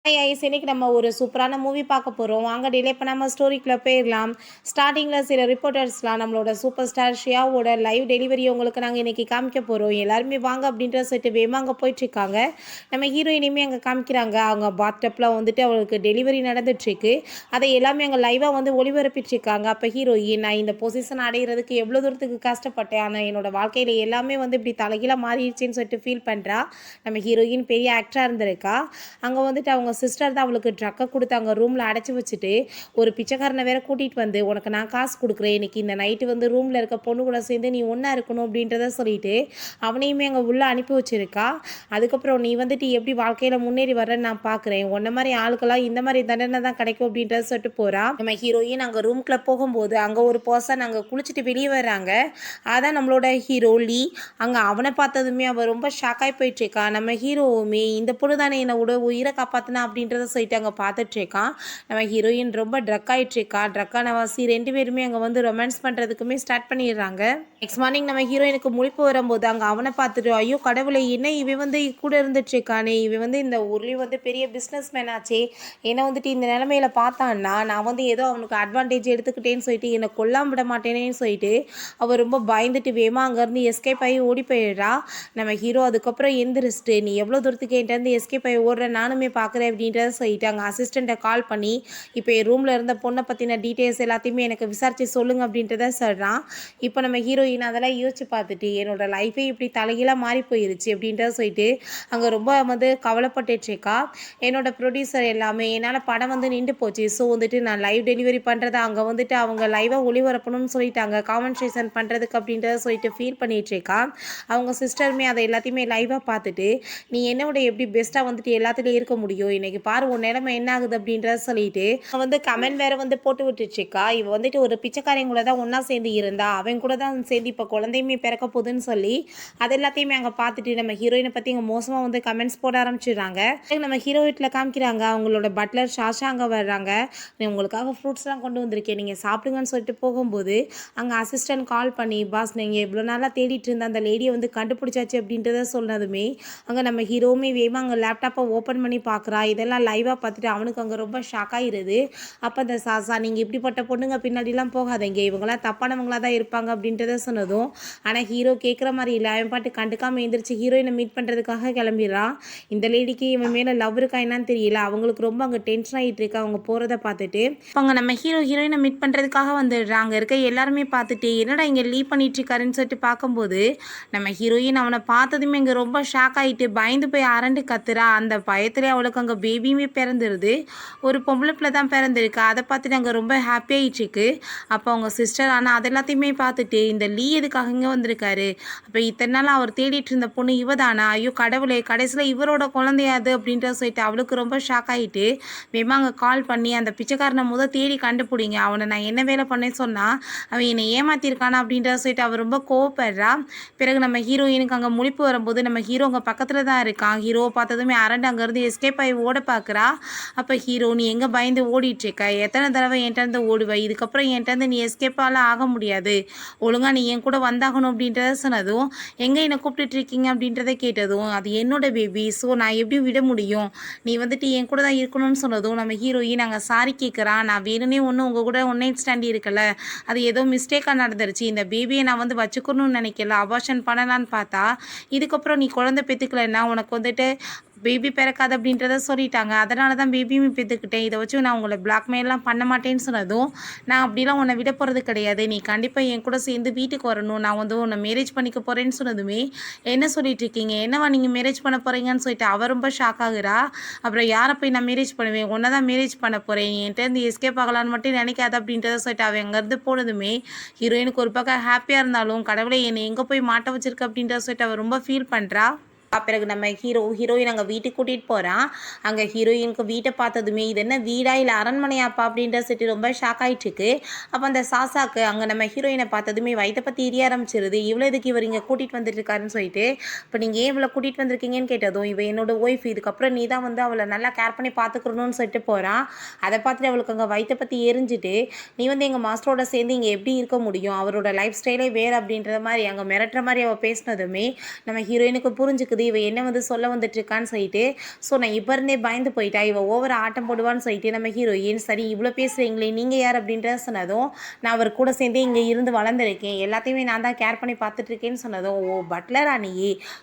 Ice இன்னைக்கு நம்ம ஒரு சூப்பரான மூவி பார்க்க போகிறோம். வாங்க டிலே பண்ணாமல் ஸ்டோரிக்குள்ளே போயிடலாம். ஸ்டார்டிங்கில் சில ரிப்போர்ட்டர்ஸ்லாம் நம்மளோட சூப்பர் ஸ்டார் ஷியாவோட லைவ் டெலிவரி உங்களுக்கு நாங்கள் இன்றைக்கி காமிக்க போகிறோம். எல்லாருமே வாங்க அப்படின்ற சொல்லிட்டு வேகமாக அங்கே போயிட்டுருக்காங்க. நம்ம ஹீரோயினையுமே அங்கே காமிக்கிறாங்க. அவங்க பாத்டப்பில் வந்துட்டு அவளுக்கு டெலிவரி நடந்துட்டுருக்கு. அதை எல்லாமே அங்கே லைவாக வந்து ஒளிபரப்பிட்டுருக்காங்க. அப்போ ஹீரோயின், நான் இந்த பொசிஷன் அடைகிறதுக்கு எவ்வளோ தூரத்துக்கு கஷ்டப்பட்டேன், ஆனால் என்னோடய வாழ்க்கையில் எல்லாமே வந்து இப்படி தலைகீழாக மாறிடுச்சின்னு சொல்லிட்டு ஃபீல் பண்ணுறா. நம்ம ஹீரோயின் பெரிய ஆக்டராக இருந்திருக்கா. அங்கே வந்துட்டு அவங்க சிஸ்டர் தான் அவளுக்கு ட்ரக்கை கொடுத்து அங்கே ரூமில் அடைச்சி வச்சுட்டு ஒரு பிச்சைக்காரனை வேற கூட்டிகிட்டு வந்து, உனக்கு நான் காசு கொடுக்குறேன், இன்னைக்கு இந்த நைட்டு வந்து ரூமில் இருக்க பொண்ணு கூட சேர்ந்து நீ ஒன்றா இருக்கணும் அப்படின்றத சொல்லிட்டு அவனையுமே அங்கே உள்ளே அனுப்பி வச்சிருக்கா. அதுக்கப்புறம் நீ வந்துட்டு எப்படி வாழ்க்கையில் முன்னேறி வர்றன்னு நான் பார்க்குறேன், உன்ன மாதிரி ஆளுக்கெல்லாம் இந்த மாதிரி தண்டனை தான் கிடைக்கும் அப்படின்றத சொல்லிட்டு போகிறா. நம்ம ஹீரோயின் அங்கே ரூம்குள்ளே போகும்போது அங்கே ஒரு பர்சன் அங்கே குளிச்சுட்டு வெளியே வர்றாங்க. அதான் நம்மளோட ஹீரோ லீ. அங்கே அவனை பார்த்ததுமே அவள் ரொம்ப ஷாக்காகி போயிட்டுருக்கா. நம்ம ஹீரோவுமே இந்த பொண்ணு தானே என்னோட உயிரை காப்பாற்றினா அப்படின்றத சொல்லிட்டு அங்கே பார்த்துட்ருக்கான். நம்ம ஹீரோயின் ரொம்ப ட்ரக் ஆகிட்டுருக்கா. ட்ரக்கான வாசி 2 பேருமே அங்கே வந்து ரொமான்ஸ் பண்ணுறதுக்குமே ஸ்டார்ட் பண்ணிடுறாங்க. நெக்ஸ்ட் மார்னிங் நம்ம ஹீரோயினுக்கு முழிப்பு வரும்போது அங்கே அவனை பார்த்துட்டு, ஐயோ கடவுளை, என்ன இவன் வந்து கூட இருந்துட்டுருக்கானே, இவன் வந்து இந்த ஊர்லேயும் வந்து பெரிய பிஸ்னஸ் மேன் ஆச்சே, என்னை வந்துட்டு இந்த நிலமையில பார்த்தான்னா நான் வந்து ஏதோ அவனுக்கு அட்வான்டேஜ் எடுத்துக்கிட்டேன்னு சொல்லிட்டு என்னை கொல்லாம விட மாட்டேனேன்னு சொல்லிட்டு அவள் ரொம்ப பயந்துட்டு வேமா அங்கேருந்து எஸ்கேப் ஆகி ஓடி போயிடுறா. நம்ம ஹீரோ அதுக்கப்புறம் எந்திரிச்சிட்டு, நீ எவ்வளோ தூரத்துக்கு என்கிட்ட எஸ்கேப் ஆகி ஓடுற, நானுமே பார்க்குறேன் அப்படின்றத சொல்லிட்டு அங்கே அசிஸ்டண்ட்டை கால் பண்ணி, இப்போ என் ரூமில் இருந்த பொண்ணை பற்றின டீட்டெயில்ஸ் எல்லாத்தையுமே எனக்கு விசாரித்து சொல்லுங்கள் அப்படின்றத சொல்கிறான். இப்போ நம்ம ஹீரோயின் அதெல்லாம் யோசிச்சு பார்த்துட்டு, என்னோட லைஃபே இப்படி தலைகீழாக மாறி போயிருச்சு அப்படின்றத சொல்லிட்டு அங்கே ரொம்ப வந்து கவலைப்பட்டுருக்கா. என்னோட ப்ரொடியூசர் எல்லாமே என்னால் படம் வந்து நின்று போச்சு, ஸோ வந்துட்டு நான் லைவ் டெலிவரி பண்ணுறத அங்கே வந்துட்டு அவங்க லைவாக ஒளிபரப்பணும்னு சொல்லிட்டாங்க, காமென்ட்ரேஷன் பண்ணுறதுக்கு அப்படின்றத சொல்லிட்டு ஃபீல் பண்ணிகிட்ருக்கா. அவங்க சிஸ்டருமே அதை எல்லாத்தையுமே லைவாக பார்த்துட்டு, நீ என்னோட எப்படி பெஸ்ட்டாக வந்துட்டு எல்லாத்துலேயும் இருக்க முடியும், இன்றைக்கி பாரு உன் நிலைமை என்ன ஆகுது அப்படின்றத சொல்லிட்டு வந்து கமெண்ட் வேறு வந்து போட்டு விட்டுருச்சுக்கா. இவ வந்துட்டு ஒரு பிச்சைக்காரங்க கூட தான் ஒன்றா சேர்ந்து இருந்தா, அவன் கூட தான் சேர்ந்து இப்போ குழந்தையுமே பிறக்க போகுதுன்னு சொல்லி அது எல்லாத்தையுமே அங்கே பார்த்துட்டு நம்ம ஹீரோயினை பற்றி இங்கே மோசமாக வந்து கமெண்ட்ஸ் போட ஆரம்பிச்சிடுறாங்க. நம்ம ஹீரோ வீட்டில் காமிக்கிறாங்க. அவங்களோட பட்லர் ஷாஷா அங்கே வர்றாங்க. உங்களுக்காக ஃப்ரூட்ஸ்லாம் கொண்டு வந்திருக்கேன், நீங்கள் சாப்பிடுங்கன்னு சொல்லிட்டு போகும்போது அங்கே அசிஸ்டன்ட் கால் பண்ணி, பாஸ் நீங்கள் இவ்வளோ நாளாக தேடிட்டு இருந்த அந்த லேடியை வந்து கண்டுபிடிச்சாச்சு அப்படின்றத சொன்னதுமே அங்கே நம்ம ஹீரோவுமே வேகமாக அங்கே லேப்டாப்பை ஓப்பன் பண்ணி பார்க்குறா. இதெல்லாம் லைவாக பார்த்துட்டு அவனுக்கு அங்கே ரொம்ப ஷாக் ஆகிடுது. அப்போ அந்த சாசா, நீங்கள் இப்படிப்பட்ட பொண்ணுங்க பின்னாடிலாம் போகாதீங்க, இவங்களாம் தப்பானவங்களாக தான் இருப்பாங்க அப்படின்றத சொன்னதும் ஆனால் ஹீரோ கேட்குற மாதிரி இல்லை. அவன் பாட்டு கண்டுக்காமல் எழுந்திரிச்சு ஹீரோயினை மீட் பண்ணுறதுக்காக கிளம்பிடுறான். இந்த லேடிக்கு இவன் மேலே லவ் இருக்கா என்னன்னு தெரியல. அவங்களுக்கு ரொம்ப அங்கே டென்ஷன் ஆகிட்டு இருக்கு அவங்க போகிறத பார்த்துட்டு. அவங்க நம்ம ஹீரோயினை மீட் பண்ணுறதுக்காக வந்துடுறாங்க. இருக்க எல்லாருமே பார்த்துட்டு என்னடா இங்கே லீவ் பண்ணிட்டு இருக்காருன்னு சொல்லிட்டு பார்க்கும்போது நம்ம ஹீரோயின் அவனை பார்த்ததுமே இங்கே ரொம்ப ஷாக் ஆகிட்டு பயந்து போய் அரண்டு கத்துறா. அந்த பயத்துலேயே அவளுக்கு அங்கே பேபியுமே பிறந்துருது. ஒரு பொம்பளை பிள்ளை தான் பிறந்திருக்கு. அதை பார்த்துட்டு அங்கே ரொம்ப ஹாப்பியாகிட்டுருக்கு. அப்போ அவங்க சிஸ்டர் ஆனால் அது எல்லாத்தையுமே பார்த்துட்டு, இந்த லீ எதுக்காக இங்கே வந்திருக்காரு, அப்போ இத்தனை நாள் அவர் தேடிட்டு இருந்த பொண்ணு இவ தானா, ஐயோ கடவுளே, கடைசியில் இவரோட குழந்தையாது அப்படின்ற சொல்லிட்டு அவளுக்கு ரொம்ப ஷாக் ஆகிட்டு வேமா அங்கே கால் பண்ணி, அந்த பிச்சைக்காரனை தேடி கண்டுபிடிங்க, அவனை நான் என்ன வேலை பண்ணேன்னு சொன்னால் அவன் என்னை ஏமாத்திருக்கானா அப்படின்றத சொல்லிட்டு அவர் ரொம்ப கோவப்படுறா. பிறகு நம்ம ஹீரோயினுக்கு அங்கே முழிப்பு வரும்போது நம்ம ஹீரோ அங்கே பக்கத்தில் தான் இருக்கான். ஹீரோவை பார்த்ததுமே அரண்டு அங்கேருந்து எஸ்கேப் ஆகி ஓட பார்க்குறா. அப்போ ஹீரோ, நீ எங்கே பயந்து ஓடிட்டுருக்க, எத்தனை தடவை என்கிட்ட ஓடுவ, இதுக்கப்புறம் என்கிட்ட நீ எஸ்கேப்பாலாம் ஆக முடியாது, ஒழுங்காக நீ என் கூட வந்தாகணும் அப்படின்றத சொன்னதும், எங்கே என்னை கூப்பிட்டுருக்கீங்க அப்படின்றத கேட்டதும், அது என்னோட பேபி, ஸோ நான் எப்படி விட முடியும், நீ வந்துட்டு என் கூட தான் இருக்கணும்னு சொன்னதும் நம்ம ஹீரோயின் நாங்கள் சாரி கேட்குறான். நான் வேணும்னே ஒன்று உங்கள் கூட ஒன் நைட் ஸ்டாண்ட் இருக்கல, அது ஏதோ மிஸ்டேக்காக நடந்துருச்சு, இந்த பேபியை நான் வந்து வச்சுக்கணும்னு நினைக்கல, அபார்ஷன் பண்ணலான்னு பார்த்தா இதுக்கப்புறம் நீ குழந்தை பெற்றுக்கலன்னா உனக்கு வந்துட்டு பேபி பிறக்காது அப்படின்றத சொல்லிட்டாங்க, அதனால தான் பேபியுமே பெற்றுக்கிட்டேன், இதை வச்சு நான் உங்களை பிளாக்மெயிலாம் பண்ண மாட்டேன்னு சொன்னதும், நான் அப்படிலாம் உன்னை விட போகிறது கிடையாது, நீ கண்டிப்பாக என் கூட சேர்ந்து வீட்டுக்கு வரணும், நான் வந்து உன்னை மேரேஜ் பண்ணிக்க போகிறேன்னு சொன்னதுமே, என்ன சொல்லிட்டு இருக்கீங்க, என்னவா நீங்கள் மேரேஜ் பண்ண போகிறீங்கன்னு சொல்லிட்டு அவர் ரொம்ப ஷாக் ஆகுறா. அப்புறம் யாரை போய் நான் மேரேஜ் பண்ணுவேன், உன்னை தான் மேரேஜ் பண்ண போகிறேன், என்கிட்டேருந்து எஸ்கேப் ஆகலான்னு மட்டும் நினைக்காது அப்படின்றத சொல்லிட்டு அவன் அங்கேருந்து போனதுமே ஹீரோயினுக்கு ஒரு பக்கம் ஹாப்பியாக இருந்தாலும், கடவுளை என்னை எங்கே போய் மாட்ட வச்சிருக்க அப்படின்றத சொல்லிட்டு அவர் ரொம்ப ஃபீல் பண்ணுறா. பிறகு நம்ம ஹீரோயின் அங்கே வீட்டுக்கு கூட்டிகிட்டு போகிறான். அங்கே ஹீரோயினுக்கு வீட்டை பார்த்ததுமே, இது என்ன வீடா இல்லை அரண்மனையாப்பா அப்படின்ற சொல்லிட்டு ரொம்ப ஷாக் ஆகிட்டுருக்கு. அப்போ அந்த சாசாக்கு அங்கே நம்ம ஹீரோயினை பார்த்ததுமே வயிற்றை பற்றி எரிய ஆரம்பிச்சிருது. இவ்வளோ இதுக்கு இவர் இங்கே கூட்டிகிட்டு வந்துட்டுருக்காருன்னு சொல்லிட்டு, இப்போ நீங்கள் ஏன் இவ்வளோ கூட்டிகிட்டு வந்திருக்கீங்கன்னு கேட்டதும், இவ என்னோட ஒய்ஃப், இதுக்கப்புறம் நீ தான் வந்து அவளை நல்லா கேர் பண்ணி பார்த்துக்கணும்னு சொல்லிட்டு போகிறான். அதை பார்த்துட்டு அவளுக்கு அங்கே வயிற்றை பற்றி எரிஞ்சிட்டு, நீ வந்து எங்கள் மாஸ்டரோட சேர்ந்து இங்கே எப்படி இருக்க முடியும், அவரோட லைஃப் ஸ்டைலே வேறு அப்படின்ற மாதிரி அங்கே மிரட்டுற மாதிரி அவள் பேசினதுமே நம்ம ஹீரோயினுக்கு புரிஞ்சுக்குது. இருக்கும்போது இவ என்ன வந்து சொல்ல வந்துட்டுருக்கான்னு சொல்லிட்டு ஸோ நான் இப்போ இருந்தே பயந்து போயிட்டா. இவ ஓவரா ஆட்டம் போடுவான்னு சொல்லிட்டு நம்ம ஹீரோயின் சரி இவ்வளோ பேசுகிறீங்களே நீங்கள் யார் அப்படின்றத சொன்னதும், நான் அவர் கூட சேர்ந்தே இங்கே இருந்து வளர்ந்துருக்கேன். எல்லாத்தையுமே நான் தான் கேர் பண்ணி பார்த்துட்ருக்கேன்னு சொன்னதும், ஓ பட்லரா நீ?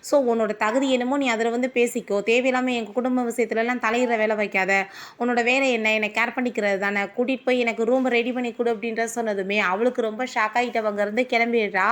ஸோ உன்னோட தகுதி என்னமோ நீ அதில் வந்து பேசிக்கோ. தேவையில்லாமல் என் குடும்ப விஷயத்துலலாம் தலையிடுற வேலை வைக்காத. உன்னோட வேலை என்ன? என்னை கேர் பண்ணிக்கிறது தானே. கூட்டிகிட்டு போய் எனக்கு ரூம் ரெடி பண்ணி கொடு அப்படின்றத சொன்னதுமே அவளுக்கு ரொம்ப ஷாக் ஆகிட்டு அங்கேருந்து கிளம்பிடுறா.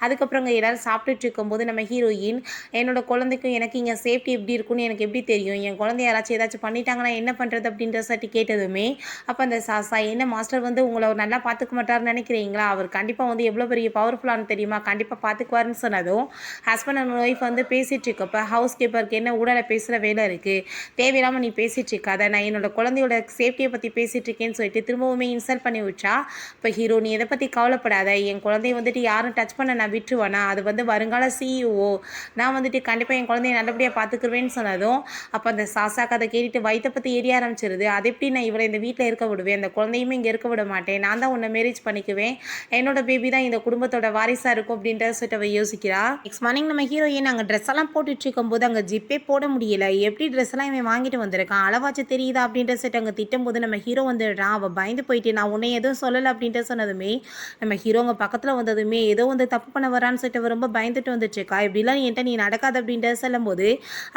அதுக்கப்புறம் அங்கே எல்லாரும் சாப்பிட்டுட்டு இருக்கும்போது நம்ம ஹீரோயின் என்னோட குழந்தைக்கும் எனக்கு இங்கே சேஃப்டி எப்படி இருக்குன்னு எனக்கு எப்படி தெரியும்? என் குழந்தை யாராச்சும் ஏதாச்சும் பண்ணிட்டாங்கன்னா என்ன பண்ணுறது அப்படின்ற சட்டி கேட்டதுமே, அப்போ அந்த சாசா என்ன மாஸ்டர் வந்து உங்களை நல்லா பார்த்துக்க மாட்டாருன்னு நினைக்கிறீங்களா? அவர் கண்டிப்பாக வந்து எவ்வளோ பெரிய பவர்ஃபுல்லானு தெரியுமா? கண்டிப்பாக பார்த்துக்குவாருன்னு சொன்னதும், ஹஸ்பண்ட் அண்ட் ஒய்ஃப் வந்து பேசிகிட்டு இருக்கப்போ ஹவுஸ் கீப்பருக்கு என்ன ஊடலை பேசுகிற வேலை இருக்குது, தேவையில்லாமல் நீ பேசிகிட்டு இருக்காத, நான் என்னோட குழந்தையோட சேஃப்டியை பற்றி பேசிகிட்டு இருக்கேன்னு சொல்லிட்டு திரும்பவுமே இன்சல்ட் பண்ணி விட்டா. இப்போ ஹீரோ நீ எதை பற்றி கவலைப்படாத, என் குழந்தைய வந்துட்டு யாரும் டச் பண்ண நான் விட்டுருவேனா? அது வந்து வருங்கால சிஇஓ, நான் வந்துட்டு கண்டிப்பாக என் குழந்தைய நல்லபடியாக பார்த்துக்குருவேன்னு சொன்னதும், அப்போ அந்த சாசா கதை கேட்டுட்டு வயிற்றை பற்றி எரிய ஆரம்பிச்சிருது. அது எப்படி நான் இவரை இந்த வீட்டில் இருக்க விடுவேன்? அந்த குழந்தையுமே இங்கே இருக்க விட மாட்டேன். நான் தான் உன்னை மேரேஜ் பண்ணிக்குவேன். என்னோட பேபி தான் இந்த குடும்பத்தோட வாரிசாக இருக்கும் அப்படின்றத சொல்லிட்டு அவள் யோசிக்கிறா. நெக்ஸ்ட் மார்னிங் நம்ம ஹீரோயின் அங்கே ட்ரெஸ் எல்லாம் போட்டுட்டு இருக்கும்போது அங்கே ஜிப்பே போட முடியல. எப்படி ட்ரெஸ் எல்லாம் இவன் வாங்கிட்டு வந்திருக்கான், அளவாச்சு தெரியுதா அப்படின்ற சொல்லிட்டு அங்கே திட்டும்போது நம்ம ஹீரோ வந்துடுறான். அவள் பயந்து போயிட்டு நான் உன்னை எதுவும் சொல்லலை அப்படின்ட்டு சொன்னதுமே நம்ம ஹீரோங்க பக்கத்தில் வந்ததுமே ஏதோ வந்து தப்பு பண்ண வரான்னு சொல்லிட்டு அவள் ரொம்ப பயந்துட்டு வந்துட்டுருக்கா. இப்படிலாம் என்கிட்ட நீ நடக்காது அப்படின்ட்டு சொல்லும்போது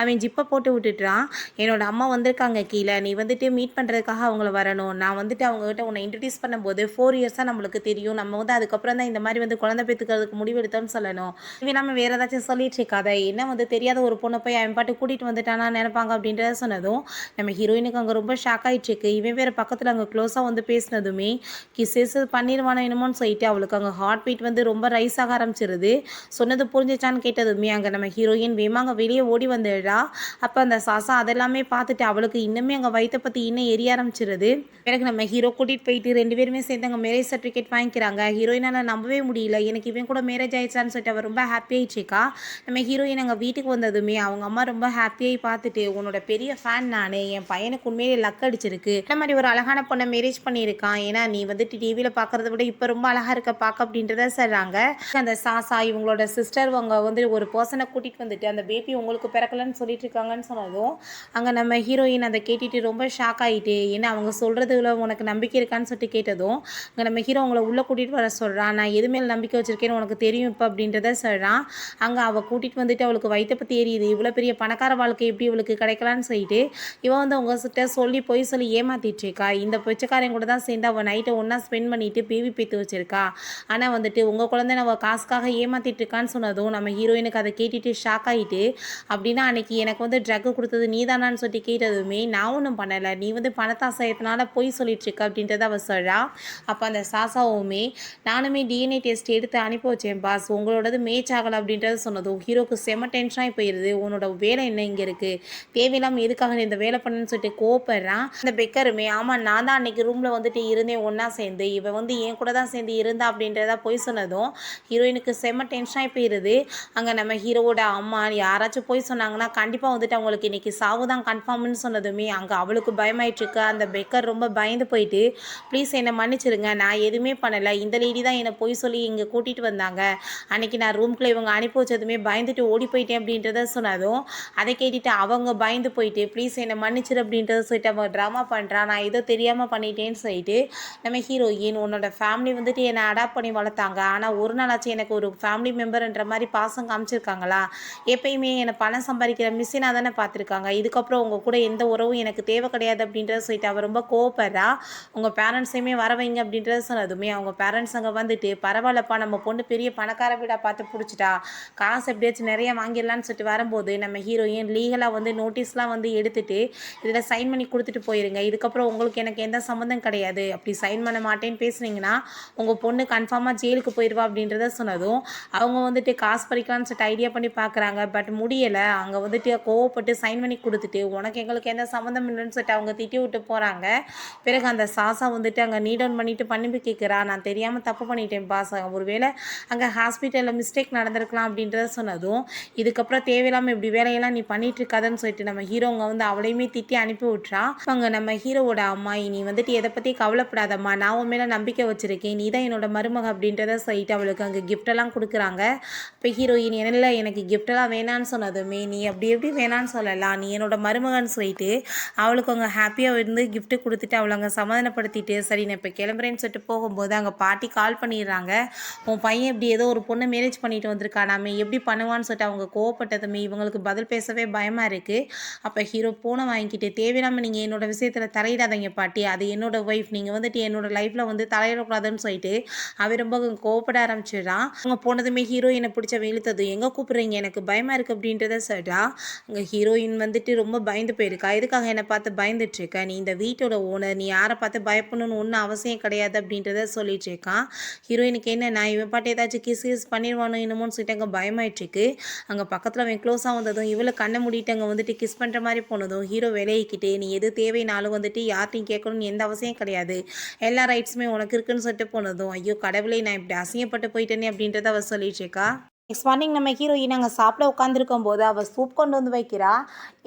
அவன் ஜிப்பை போட்டு விட்டுட்டுறான். என்னோட அம்மா வந்திருக்காங்க கீழே, நீ வந்துட்டு மீட் பண்ணுறதுக்காக அவங்கள வரணும். நான் வந்துட்டு அவங்ககிட்ட உன்னை இன்ட்ரடியூஸ் பண்ணும்போது 4 இயர்ஸாக நம்மளுக்கு தெரியும். நம்ம வந்து அதுக்கப்புறம் தான் இந்த மாதிரி வந்து குழந்தை பெற்றுக்கிறதுக்கு முடிவெடுத்தோம்னு சொல்லணும். இவன் நம்ம வேறு ஏதாச்சும் சொல்லிட்டு இருக்காத. என்ன வந்து தெரியாத ஒரு பொண்ணை போய் அவன் பாட்டு கூட்டிகிட்டு வந்துட்டானா நினைப்பாங்க அப்படின்றத சொன்னதும் நம்ம ஹீரோயினுக்கு அங்கே ரொம்ப ஷாக் ஆகிட்டுருக்கு. இவன் வேறு பக்கத்தில் அங்கே க்ளோஸாக வந்து பேசினதுமே கிஸ்ஸஸ் பண்ணிடுவானோ என்னமோன்னு சொல்லிட்டு அவளுக்கு அங்கே ஹார்ட் பீட் வந்து ரொம்ப ரைஸ் ஆக ஆரம்பிச்சிருது. சொன்னது புரிஞ்சிச்சான்னு கேட்டதுமே அங்கே நம்ம ஹீரோயின் வேமாங்க வெளியே ஓடி வந்துடுறா. அப்போ அந்த சாசா அதெல்லாமே பார்த்துட்டு அவளுக்கு இன்னுமே அங்கே வயிற்றை பற்றி இன்னும் எரிய ஆரம்பிச்சிருது. பிறகு நம்ம ஹீரோ கூட்டிகிட்டு போயிட்டு 2 பேருமே சேர்ந்து அங்கே மேரேஜ் சர்டிஃபிகேட் வாங்கிக்கிறாங்க. ஹீரோயினால் நம்பவே முடியல, எனக்கு இவன் கூட மேரேஜ் ஆயிடுச்சான்னு சொல்லிட்டு அவள் ரொம்ப ஹாப்பி ஆயிடுச்சுக்கா. நம்ம ஹீரோயின் அங்கே வீட்டுக்கு வந்ததுமே அவங்க அம்மா ரொம்ப ஹாப்பியாகி பார்த்துட்டு உன்னோட பெரிய ஃபேன் நான், என் பையனுக்கு உண்மையிலே லக் அடிச்சிருக்கு, இந்த மாதிரி ஒரு அழகான பொண்ணை மேரேஜ் பண்ணியிருக்கான், ஏன்னா நீ வந்துட்டு டிவியில் பார்க்குறத விட இப்போ ரொம்ப அழகாக இருக்க பார்க்க அப்படின்றத சொல்கிறாங்க. அந்த சாசா இவங்களோட சிஸ்டர் அவங்க வந்து ஒரு பர்சனை கூட்டிகிட்டு வந்துட்டு அந்த பேபி உங்களுக்கு பிறக்கலன்னு சொல்லிட்டு இருக்காங்கன்னு சொன்னதும் அங்கே நம்ம ஹீரோயின் அதை கேட்டுட்டு ரொம்ப ஷாக் ஆகிட்டு, ஏன்னா அவங்க சொல்கிறதுல உனக்கு நம்பிக்கை இருக்கான்னு சொல்லிட்டு கேட்டதும் அங்கே நம்ம ஹீரோ அவங்கள உள்ளே கூட்டிகிட்டு வர சொல்கிறான். நான் எது மேலே நம்பிக்கை வச்சுருக்கேன்னு உனக்கு தெரியும் இப்போ அப்படின்றத சொல்கிறான். அங்கே அவள் கூட்டிகிட்டு வந்துட்டு அவளுக்கு வயிற்றை பற்றி எரியுது. இவ்வளோ பெரிய பணக்கார வாழ்க்கை எப்படி இவளுக்கு கிடைக்கலான்னு சொல்லிட்டு இவன் வந்து உங்ககிட்ட சொல்லி போய் சொல்லி ஏமாத்திட்டுருக்கா. இந்த பிச்சைக்காரன் கூட தான் சேர்ந்து அவள் நைட்டை ஒன்றா ஸ்பெண்ட் பண்ணிவிட்டு பேபி பேத்து வச்சுருக்கா. ஆனால் வந்துட்டு உங்கள் குழந்தை அவள் காசுக்காக ஏமாற்றிட்டு இருக்கான்னு சொன்னதும் நம்ம ஹீரோயினுக்கு அதை கேட்டுட்டு ஷாக் ஆகிட்டு, அப்படின்னா அன்றைக்கி எனக்கு வந்து ட்ரக்கு கொடுத்தது நீ தானான்னு சொல்லி கேட்டதுமே நான் ஒன்றும் பண்ணலை, நீ வந்து பணத்தாசையத்தினால போய் சொல்லிட்டுருக்க அப்படின்றத அவள் சொல்கிறா. அப்போ அந்த சாசாவுமே நானுமே டிஎன்ஏ டெஸ்ட் எடுத்து அனுப்பி வச்சேன் பாஸ், உங்களோடது மேட்ச் ஆகலை அப்படின்றத சொன்னதும் ஹீரோக்கு செம டென்ஷனாகி போயிடுது. உன்னோட வேலை என்ன இங்கே இருக்குது, தேவையில்லாமல் எதுக்காக இந்த வேலை பண்ணுன்னு சொல்லிட்டு கோவப்படுறான். அந்த பெக்கருமே ஆமாம் நான் தான் அன்றைக்கி ரூமில் வந்துட்டு இருந்தேன் ஒன்றா சேர்ந்து, இவன் வந்து என் கூட தான் சேர்ந்து இருந்தா அப்படின்றத போய் சொன்னதும் ஹீரோயினுக்கு செம டென்ஷனாகி போயிடுது. அங்கே நம்ம ஹீரோவோட அம்மா யாராச்சும் போய் சொன்னாங்கன்னா கண்டிப்பாக வந்துட்டு அவங்களுக்கு இன்றைக்கி சாவு தான் கன்ஃபார்ம்னு சொன்னதுமே அங்கே அவளுக்கு பயமாயிட்டுருக்கு. அந்த பெக்கர் ரொம்ப பயந்து போயிட்டு ப்ளீஸ் என்னை மன்னிச்சிருங்க, நான் எதுவுமே பண்ணலை, இந்த லேடி தான் என்னை போய் சொல்லி இங்கே கூட்டிகிட்டு வந்தாங்க, அன்றைக்கி நான் ரூம்குள்ளே இவங்க அனுப்பி வச்சதுமே பயந்துட்டு ஓடி போயிட்டேன் அப்படின்றத சொன்னதும் அதை கேட்டுட்டு அவங்க பயந்து போயிட்டு ப்ளீஸ் என்னை மன்னிச்சிரு அப்படின்றத சொல்லிட்டு அவன் ட்ராமா பண்ணுறான். நான் ஏதோ தெரியாமல் பண்ணிட்டேன்னு சொல்லிட்டு நம்ம ஹீரோயின் உன்னோட ஃபேமிலி வந்துட்டு என்னை அடாப்ட் பண்ணி வளர்த்தாங்க, ஆனால் ஒரு நாளாச்சும் எனக்கு ஒரு ஃபேமிலி மெம்பர்ன்ற மாதிரி பாசம் காமிச்சிருக்காங்களா, எப்பயுமே என்னை பணம் சம்பாதிக்கிற மிஸ்ஸினாக தானே பார்த்துருக்காங்க, இதுக்கப்புறம் உங்கள் கூட எந்த உறவும் எனக்கு தேவை கிடையாது அப்படின்றத சொல்லிட்டு அவள் ரொம்ப கோவப்படுறா. உங்கள் பேரண்ட்ஸையுமே வர வைங்க அப்படின்றத சொன்னதுமே அவங்க பேரண்ட்ஸ் அங்கே வந்துட்டு பரவாயில்லப்பா நம்ம பொண்ணு பெரிய பணக்கார வீடாக பார்த்து பிடிச்சிட்டா, காசு எப்படியாச்சும் நிறைய வாங்கிடலான்னு சொல்லிட்டு வரும்போது நம்ம ஹீரோயின் லீகலாக வந்து நோட்டீஸ்லாம் வந்து எடுத்துகிட்டு இதில் சைன் பண்ணி கொடுத்துட்டு போயிருங்க, இதுக்கப்புறம் உங்களுக்கு எனக்கு எந்த சம்மந்தம் கிடையாது, அப்படி சைன் பண்ண மாட்டேன்னு பேசுனீங்கன்னா உங்கள் பொண்ணு கன்ஃபார்மாக ஜெயிலுக்கு போயிடுவா அப்படின்றத சொன்னதும் அவங்க வந்துட்டு காசு பறிக்கலான்னு சொல்லிட்டு ஐடியா பண்ணி பார்க்குறாங்க. பட் முடியலை. அங்கே வந்துட்டு கோவப்பட்டு சைன் பண்ணி கொடுத்துட்டு உனக்கு எங்களுக்கு எந்த சம்மந்தம் இல்லைன்னு சொல்லிட்டு அவங்க திட்டி விட்டு போகிறாங்க. பிறகு அந்த சாசா வந்துட்டு அங்கே நீட் டவுன் பண்ணிவிட்டு பண்ணிப்பு கேட்குறா, நான் தெரியாமல் தப்பு பண்ணிட்டேன் பாஸ், ஒருவேளை அங்கே ஹாஸ்பிட்டலில் மிஸ்டேக் நடந்திருக்கலாம் அப்படின்றத சொன்னதும் இதுக்கப்புறம் தேவையில்லாமல் இப்படி வேலையெல்லாம் நீ பண்ணிட்டு இருக்காதுன்னு சொல்லிட்டு நம்ம ஹீரோங்க வந்து அவளையுமே திட்டி அனுப்பி விட்றா. அவங்க நம்ம ஹீரோவோட அம்மா நீ வந்துட்டு எதை பற்றி கவலைப்படாதம்மா, நான் உன் மேலே நம்பிக்கை வச்சுருக்கேன், நீ தான் என்னோட மருமக அப்படின்றத சொல்லிட்டு அவளுக்கு அங்கே கிஃப்டெல்லாம் கொடுக்குறாங்க. இப்போ ஹீரோயின் என்ன எனக்கு கிஃப்டெல்லாம் வேணாம் வேணான்னு சொன்னதுமே, நீ அப்படி எப்படி வேணான்னு சொல்லலாம், நீ என்னோட மருமகன்னு சொல்லிட்டு அவளுக்கு அவங்க ஹாப்பியாக இருந்து கிஃப்ட்டு கொடுத்துட்டு அவளை அங்கே சமாதானப்படுத்திட்டு, சரி நான் இப்போ கிளம்புறேன்னு சொல்லிட்டு போகும்போது அங்கே பாட்டி கால் பண்ணிடுறாங்க. உன் பையன் இப்படி ஏதோ ஒரு பொண்ணை மேரேஜ் பண்ணிட்டு வந்திருக்கானாமே, எப்படி பண்ணுவான்னு சொல்லிட்டு அவங்க கோவப்பட்டதுமே இவங்களுக்கு பதில் பேசவே பயமாக இருக்குது. அப்போ ஹீரோ ஃபோனை வாங்கிக்கிட்டு, தேவையில்லாமல் நீங்கள் என்னோட விஷயத்தில் தலையிடாதீங்க பாட்டி, அது என்னோட ஒய்ஃப், நீங்கள் வந்துட்டு என்னோட லைஃப்பில் வந்து தலையிடக்கூடாதுன்னு சொல்லிட்டு அவன் ரொம்ப கோவப்பட ஆரம்பிச்சிடுறான். அவங்க போனதுமே ஹீரோயினை பிடிச்ச இழுத்தது, எங்கே கூப்பிட்றீங்க, எனக்கு பயமாக இருக்குது அப்படின்றத சொல்கிறா. அங்கே ஹீரோயின் வந்துட்டு ரொம்ப பயந்து போயிருக்கா. எதுக்காக என்னை பார்த்து பயந்துட்டு இருக்க, நீ இந்த வீட்டோட ஓனர், நீ யாரை பார்த்து பயப்படணும்னு ஒன்றும் அவசியம் கிடையாது அப்படின்றத சொல்லிட்டு இருக்கான். ஹீரோயினுக்கு என்ன, நான் இவன் பாட்டு ஏதாச்சும் கிஸ் பண்ணிடுவானோ என்னமோன்னு சொல்லிட்டு அங்கே பயமாயிட்டுருக்கு. அங்கே பக்கத்தில் அவன் க்ளோஸாக வந்ததும் இவளை கண்ணை மூடிட்டு அங்கே வந்துட்டு கிஸ் பண்ணுற மாதிரி போனதும் ஹீரோ விளையிக்கிட்டு, நீ எது தேவைனாலும் வந்துட்டு யார்ட்டையும் கேட்கணும்னு எந்த அவசியம் கிடையாது, எல்லா ரைட்ஸுமே உனக்கு இருக்குன்னு சொல்லிட்டு போனதும், ஐயோ கடவுளே நான் இப்படி அசிங்கப்பட்டு போயிட்டேனே அப்படின்றத அவள் சொல்லிட்டு இருக்கா. நெக்ஸ்ட் மார்னிங் நம்ம ஹீரோயின் அங்கே சாப்பிட உட்காந்துருக்கும் போது அவள் சூப் கொண்டு வந்து வைக்கிறா.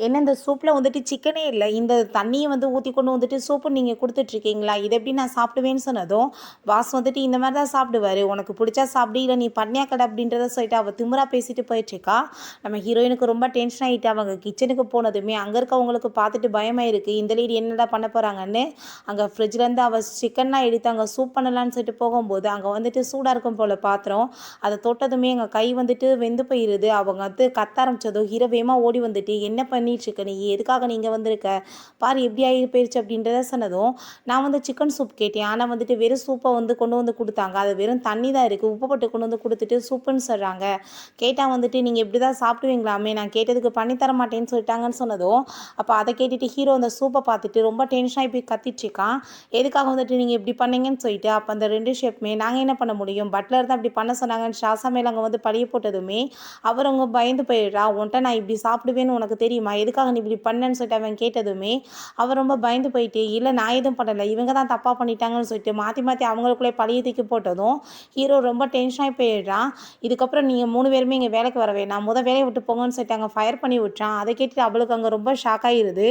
என்ன இந்த சூப்பில் வந்துட்டு சிக்கனே இல்லை, இந்த தண்ணியை வந்து ஊற்றி கொண்டு வந்துட்டு சூப்பு நீங்கள் கொடுத்துட்ருக்கீங்களா, இதை எப்படி நான் சாப்பிடுவேன்னு சொன்னதும் பாஸ் வந்துட்டு இந்த மாதிரி தான் சாப்பிடுவார், உனக்கு பிடிச்சா சாப்பிடு, இல்லை நீ பண்ணியா கடை அப்படின்றத சொல்லிட்டு அவள் திமிரா பேசிட்டு போயிட்டுருக்கா. நம்ம ஹீரோயினுக்கு ரொம்ப டென்ஷன் ஆகிட்டு அவங்க கிச்சனுக்கு போனதுமே அங்கே இருக்கவங்களுக்கு பார்த்துட்டு பயமாக இருக்குது, இந்த லேடி என்னடா பண்ண போகிறாங்கன்னு. அங்கே ஃப்ரிட்ஜ்லேருந்து அவள் சிக்கன்லாம் எடுத்து அங்கே சூப் பண்ணலான்னு சொல்லிட்டு போகும்போது அங்கே வந்துட்டு சூடாக இருக்கும் போல் பாத்திரம், அதை தொட்டதுமே எங்கள் கை வந்துட்டு வெந்து போயிடுது. அவங்க வந்து கத்த ஆரம்பிச்சதோ ஹீரோ வேகமாக ஓடி வந்துட்டு, என்ன பண்ணிட்டுருக்க நீ, எதுக்காக நீங்கள் வந்திருக்க பாரு எப்படி ஆகி போயிடுச்சு அப்படின்றத சொன்னதும், நான் வந்து சிக்கன் சூப் கேட்டேன், ஆனால் வந்துட்டு வெறும் சூப்பை வந்து கொண்டு வந்து கொடுத்தாங்க, அது வெறும் தண்ணி தான் இருக்குது, உப்பு போட்டு கொண்டு வந்து கொடுத்துட்டு சூப்புன்னு சொல்கிறாங்க, கேட்டால் வந்துட்டு நீங்கள் இப்படி தான் சாப்பிடுவீங்களாமே, நான் கேட்டதுக்கு பண்ணித்தர மாட்டேன்னு சொல்லிட்டாங்கன்னு சொன்னதும், அப்போ அதை கேட்டுட்டு ஹீரோ அந்த சூப்பை பார்த்துட்டு ரொம்ப டென்ஷனாகி போய் கத்திட்டுருக்கான். எதுக்காக வந்துட்டு நீங்கள் இப்படி பண்ணீங்கன்னு சொல்லிட்டு. அப்போ அந்த 2 ஷெஃப்மே, நாங்கள் என்ன பண்ண முடியும், பட்லர் தான் அப்படி பண்ண சொன்னாங்கன்னு ஷாசா மேலே அங்கே வந்து பழிய போட்டதுமே அவங்க பயந்து போயிடுறா. உன்ட்ட நான் இப்படி சாப்பிடுவேன்னு உனக்கு தெரியுமா, எதுக்காக நீ இப்படி பண்ணேன்னு சொல்லிட்டு அவன் கேட்டதுமே அவர் ரொம்ப பயந்து போயிட்டு, இல்லை நான் எதுவும் பண்ணலை, இவங்க தான் தப்பாக பண்ணிட்டாங்கன்னு சொல்லிட்டு மாற்றி மாற்றி அவங்களுக்குள்ளே பழிய தூக்கி போட்டதும் ஹீரோ ரொம்ப டென்ஷனாகி போயிடுறான். இதுக்கப்புறம் நீங்கள் 3 பேருமே இங்கே வேலைக்கு வர வேணாம், வேலையை விட்டு போங்கன்னு சொல்லிட்டு அங்கே ஃபயர் பண்ணி விட்டுறான். அதை கேட்டுட்டு அவளுக்கு அங்கே ரொம்ப ஷாக் ஆகிடுது.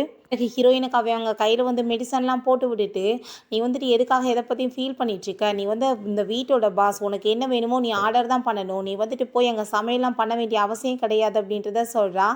ஹீரோயினுக்கு அவன் அவங்க கையில் வந்து மெடிசன்லாம் போட்டு விட்டுட்டு, நீ வந்துட்டு எதுக்காக எதை பற்றியும் ஃபீல் பண்ணிகிட்ருக்க, நீ வந்து இந்த வீட்டோட பாஸ், உனக்கு என்ன வேணுமோ நீ ஆர்டர் தான் பண்ணணும், நீ வந்துட்டு போய் அங்கே சமையல்லாம் பண்ண வேண்டிய அவசியம் கிடையாது அப்படின்றத சொல்கிறா.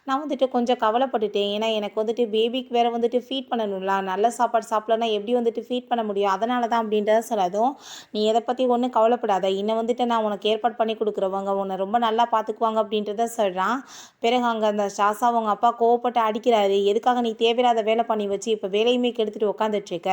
நான் வந்துட்டு கொஞ்சம் கவலைப்பட்டுட்டேன், ஏன்னா எனக்கு வந்துட்டு பேபிக்கு வேறு வந்துட்டு ஃபீட் பண்ணணும்ல, நல்ல சாப்பாடு சாப்பிட்லன்னா எப்படி வந்துட்டு ஃபீட் பண்ண முடியும், அதனால தான் அப்படின்றத சொன்னதும், நீ எதை பற்றி ஒன்றும் கவலைப்படாத, இன்னும் வந்துட்டு நான் உனக்கு ஏற்பாடு பண்ணி கொடுக்குறவங்க உன்னை ரொம்ப நல்லா பார்த்துக்குவாங்க அப்படின்றத சொல்கிறான். பிறகு அங்கே அந்த ஷாசா அவங்க அப்பா கோவப்பட்டு அடிக்கிறாரு, எதுக்காக நீ தேவையில்லாத வேலை பண்ணி வச்சு இப்போ வேலையுமே கெடுத்துட்டு உட்காந்துட்ருக்க,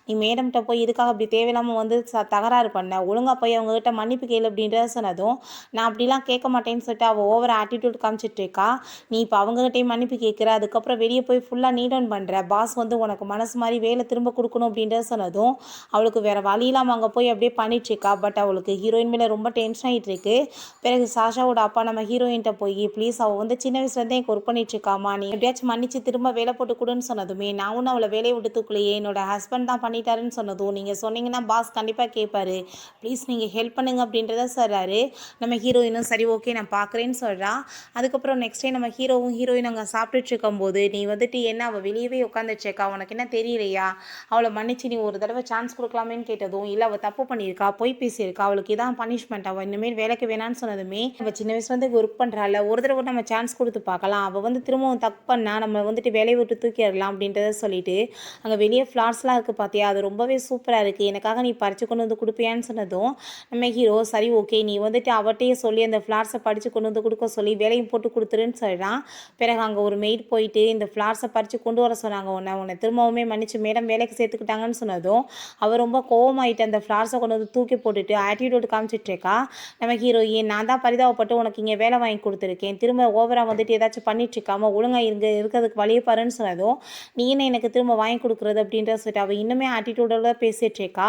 நீ மேடம்கிட்ட போய் இதுக்காக அப்படி தேவையில்லாமல் வந்து தகராறு பண்ண, ஒழுங்காக போய் அவங்ககிட்ட மன்னிப்பு கேளு அப்படின்றத சொன்னதும், நான் அப்படிலாம் கேட்க மாட்டேன்னு சொல்லிட்டு அவள் ஓவர் ஆட்டிடியூட் காமிச்சிட்ருக்கா. நீ இப்போ அவங்ககிட்டையும் மன்னிப்பு கேட்குற, அதுக்கப்புறம் வெளியே போய் ஃபுல்லாக நீட் டவுன் பண்ணுற, பாஸ் வந்து உனக்கு மனசு மாதிரி வேலை திரும்ப கொடுக்கணும் அப்படின்றத சொன்னதும் அவளுக்கு வேறு வழி இல்லாமல் அங்கே போய் அப்படியே பண்ணிட்டுருக்கா. பட் அவளுக்கு ஹீரோயின் மேலே ரொம்ப டென்ஷன் ஆகிட்டு இருக்கு. பிறகு சாஷாவோட அப்பா நம்ம ஹீரோயின்கிட்ட போய், ப்ளீஸ் அவள் வந்து சின்ன வயசுலேருந்தே எனக்கு ஒர்க் பண்ணிட்டுருக்காமா, நீ எப்படியாச்சும் மன்னிச்சு திரும்ப வேலை போட்டு கொடுன்னு சொன்னதுமே, நான் ஒன்றும் அவளை வேலையை விட்டு தூக்கலையே, என்னோட ஹஸ்பண்ட் தான் பண்ணிட்டாருன்னு சொன்னதும், நீங்கள் சொன்னீங்கன்னா பாஸ் கண்டிப்பாக கேட்பாரு, ப்ளீஸ் நீங்கள் ஹெல்ப் பண்ணுங்க அப்படின்றத சொல்கிறாரு. நம்ம ஹீரோயினும் சரி ஓகே நான் பார்க்குறேன்னு சொல்கிறா. அதுக்கப்புறம் நெக்ஸ்ட் டே நம்ம ஹீரோயின் அங்கே சாப்பிட்டுட்டு இருக்கும்போது, நீ வந்துட்டு என்ன அவள் வெளியவே உட்காந்துட்ருக்கா, உனக்கு என்ன தெரியலையா, அவளை மன்னிச்சு நீ ஒரு தடவை சான்ஸ் கொடுக்கலாமேன்னு கேட்டதும், இல்லை அவள் தப்பு பண்ணியிருக்கா, பொய் பேசியிருக்கா, அவளுக்கு இதான் பனிஷ்மெண்ட், அவள் இனிமேல் வேலைக்கு வேணான்னு சொன்னதுமே, அவள் சின்ன வயசுலேருந்து ஒர்க் பண்ணுறாள், ஒரு தடவை நம்ம சான்ஸ் கொடுத்து பார்க்கலாம், அவள் வந்து திரும்பவும் தப்பு பண்ணால் நம்ம வந்துட்டு வேலையை விட்டு தூக்கிடலாம் அப்படின்றத சொல்லிட்டு, அங்கே வெளியே ஃப்ளார்ஸ்லாம் இருக்குது பார்த்தியா, அது ரொம்பவே சூப்பராக இருக்குது, எனக்காக நீ பறித்து கொண்டு வந்து கொடுப்பியான்னு சொன்னதும் நம்ம ஹீரோ சரி ஓகே நீ வந்துட்டு அவட்டையே சொல்லி அந்த ஃப்ளார்ஸை பறித்து கொண்டு வந்து கொடுக்க சொல்லி வேலையும் போட்டு கொடுத்துருன்னு சொல்கிறான். பிறகு அங்கே ஒரு மெய்ட் போயிட்டு இந்த ஃப்ளார்ஸை பறித்து கொண்டு வர சொன்னாங்க, உன்னை திரும்பவுமே மன்னிச்சு மேடம் வேலைக்கு சேர்த்துக்கிட்டாங்கன்னு சொன்னதும் அவர் ரொம்ப கோவமாயிட்டு அந்த ஃப்ளார்ஸை கொண்டு வந்து தூக்கி போட்டுட்டு ஆட்டிடியூட் காமிச்சிட்ருக்கா. நம்ம ஹீரோயின், நான் தான் பரிதாபப்பட்டு உனக்கு இங்கே வேலை வாங்கி கொடுத்துருக்கேன், திரும்ப ஓவராக வந்துட்டு ஏதாச்சும் பண்ணிட்டுருக்காம ஒழுங்காக இருக்கிறதுக்கு வழியை பாருன்னு சொன்னதும், நீ என்ன எனக்கு திரும்ப வாங்கி கொடுக்குறது அப்படின்ற சொல்லிட்டு அவள் இன்னுமே ஆட்டிடியூடோட பேசிகிட்ருக்கா.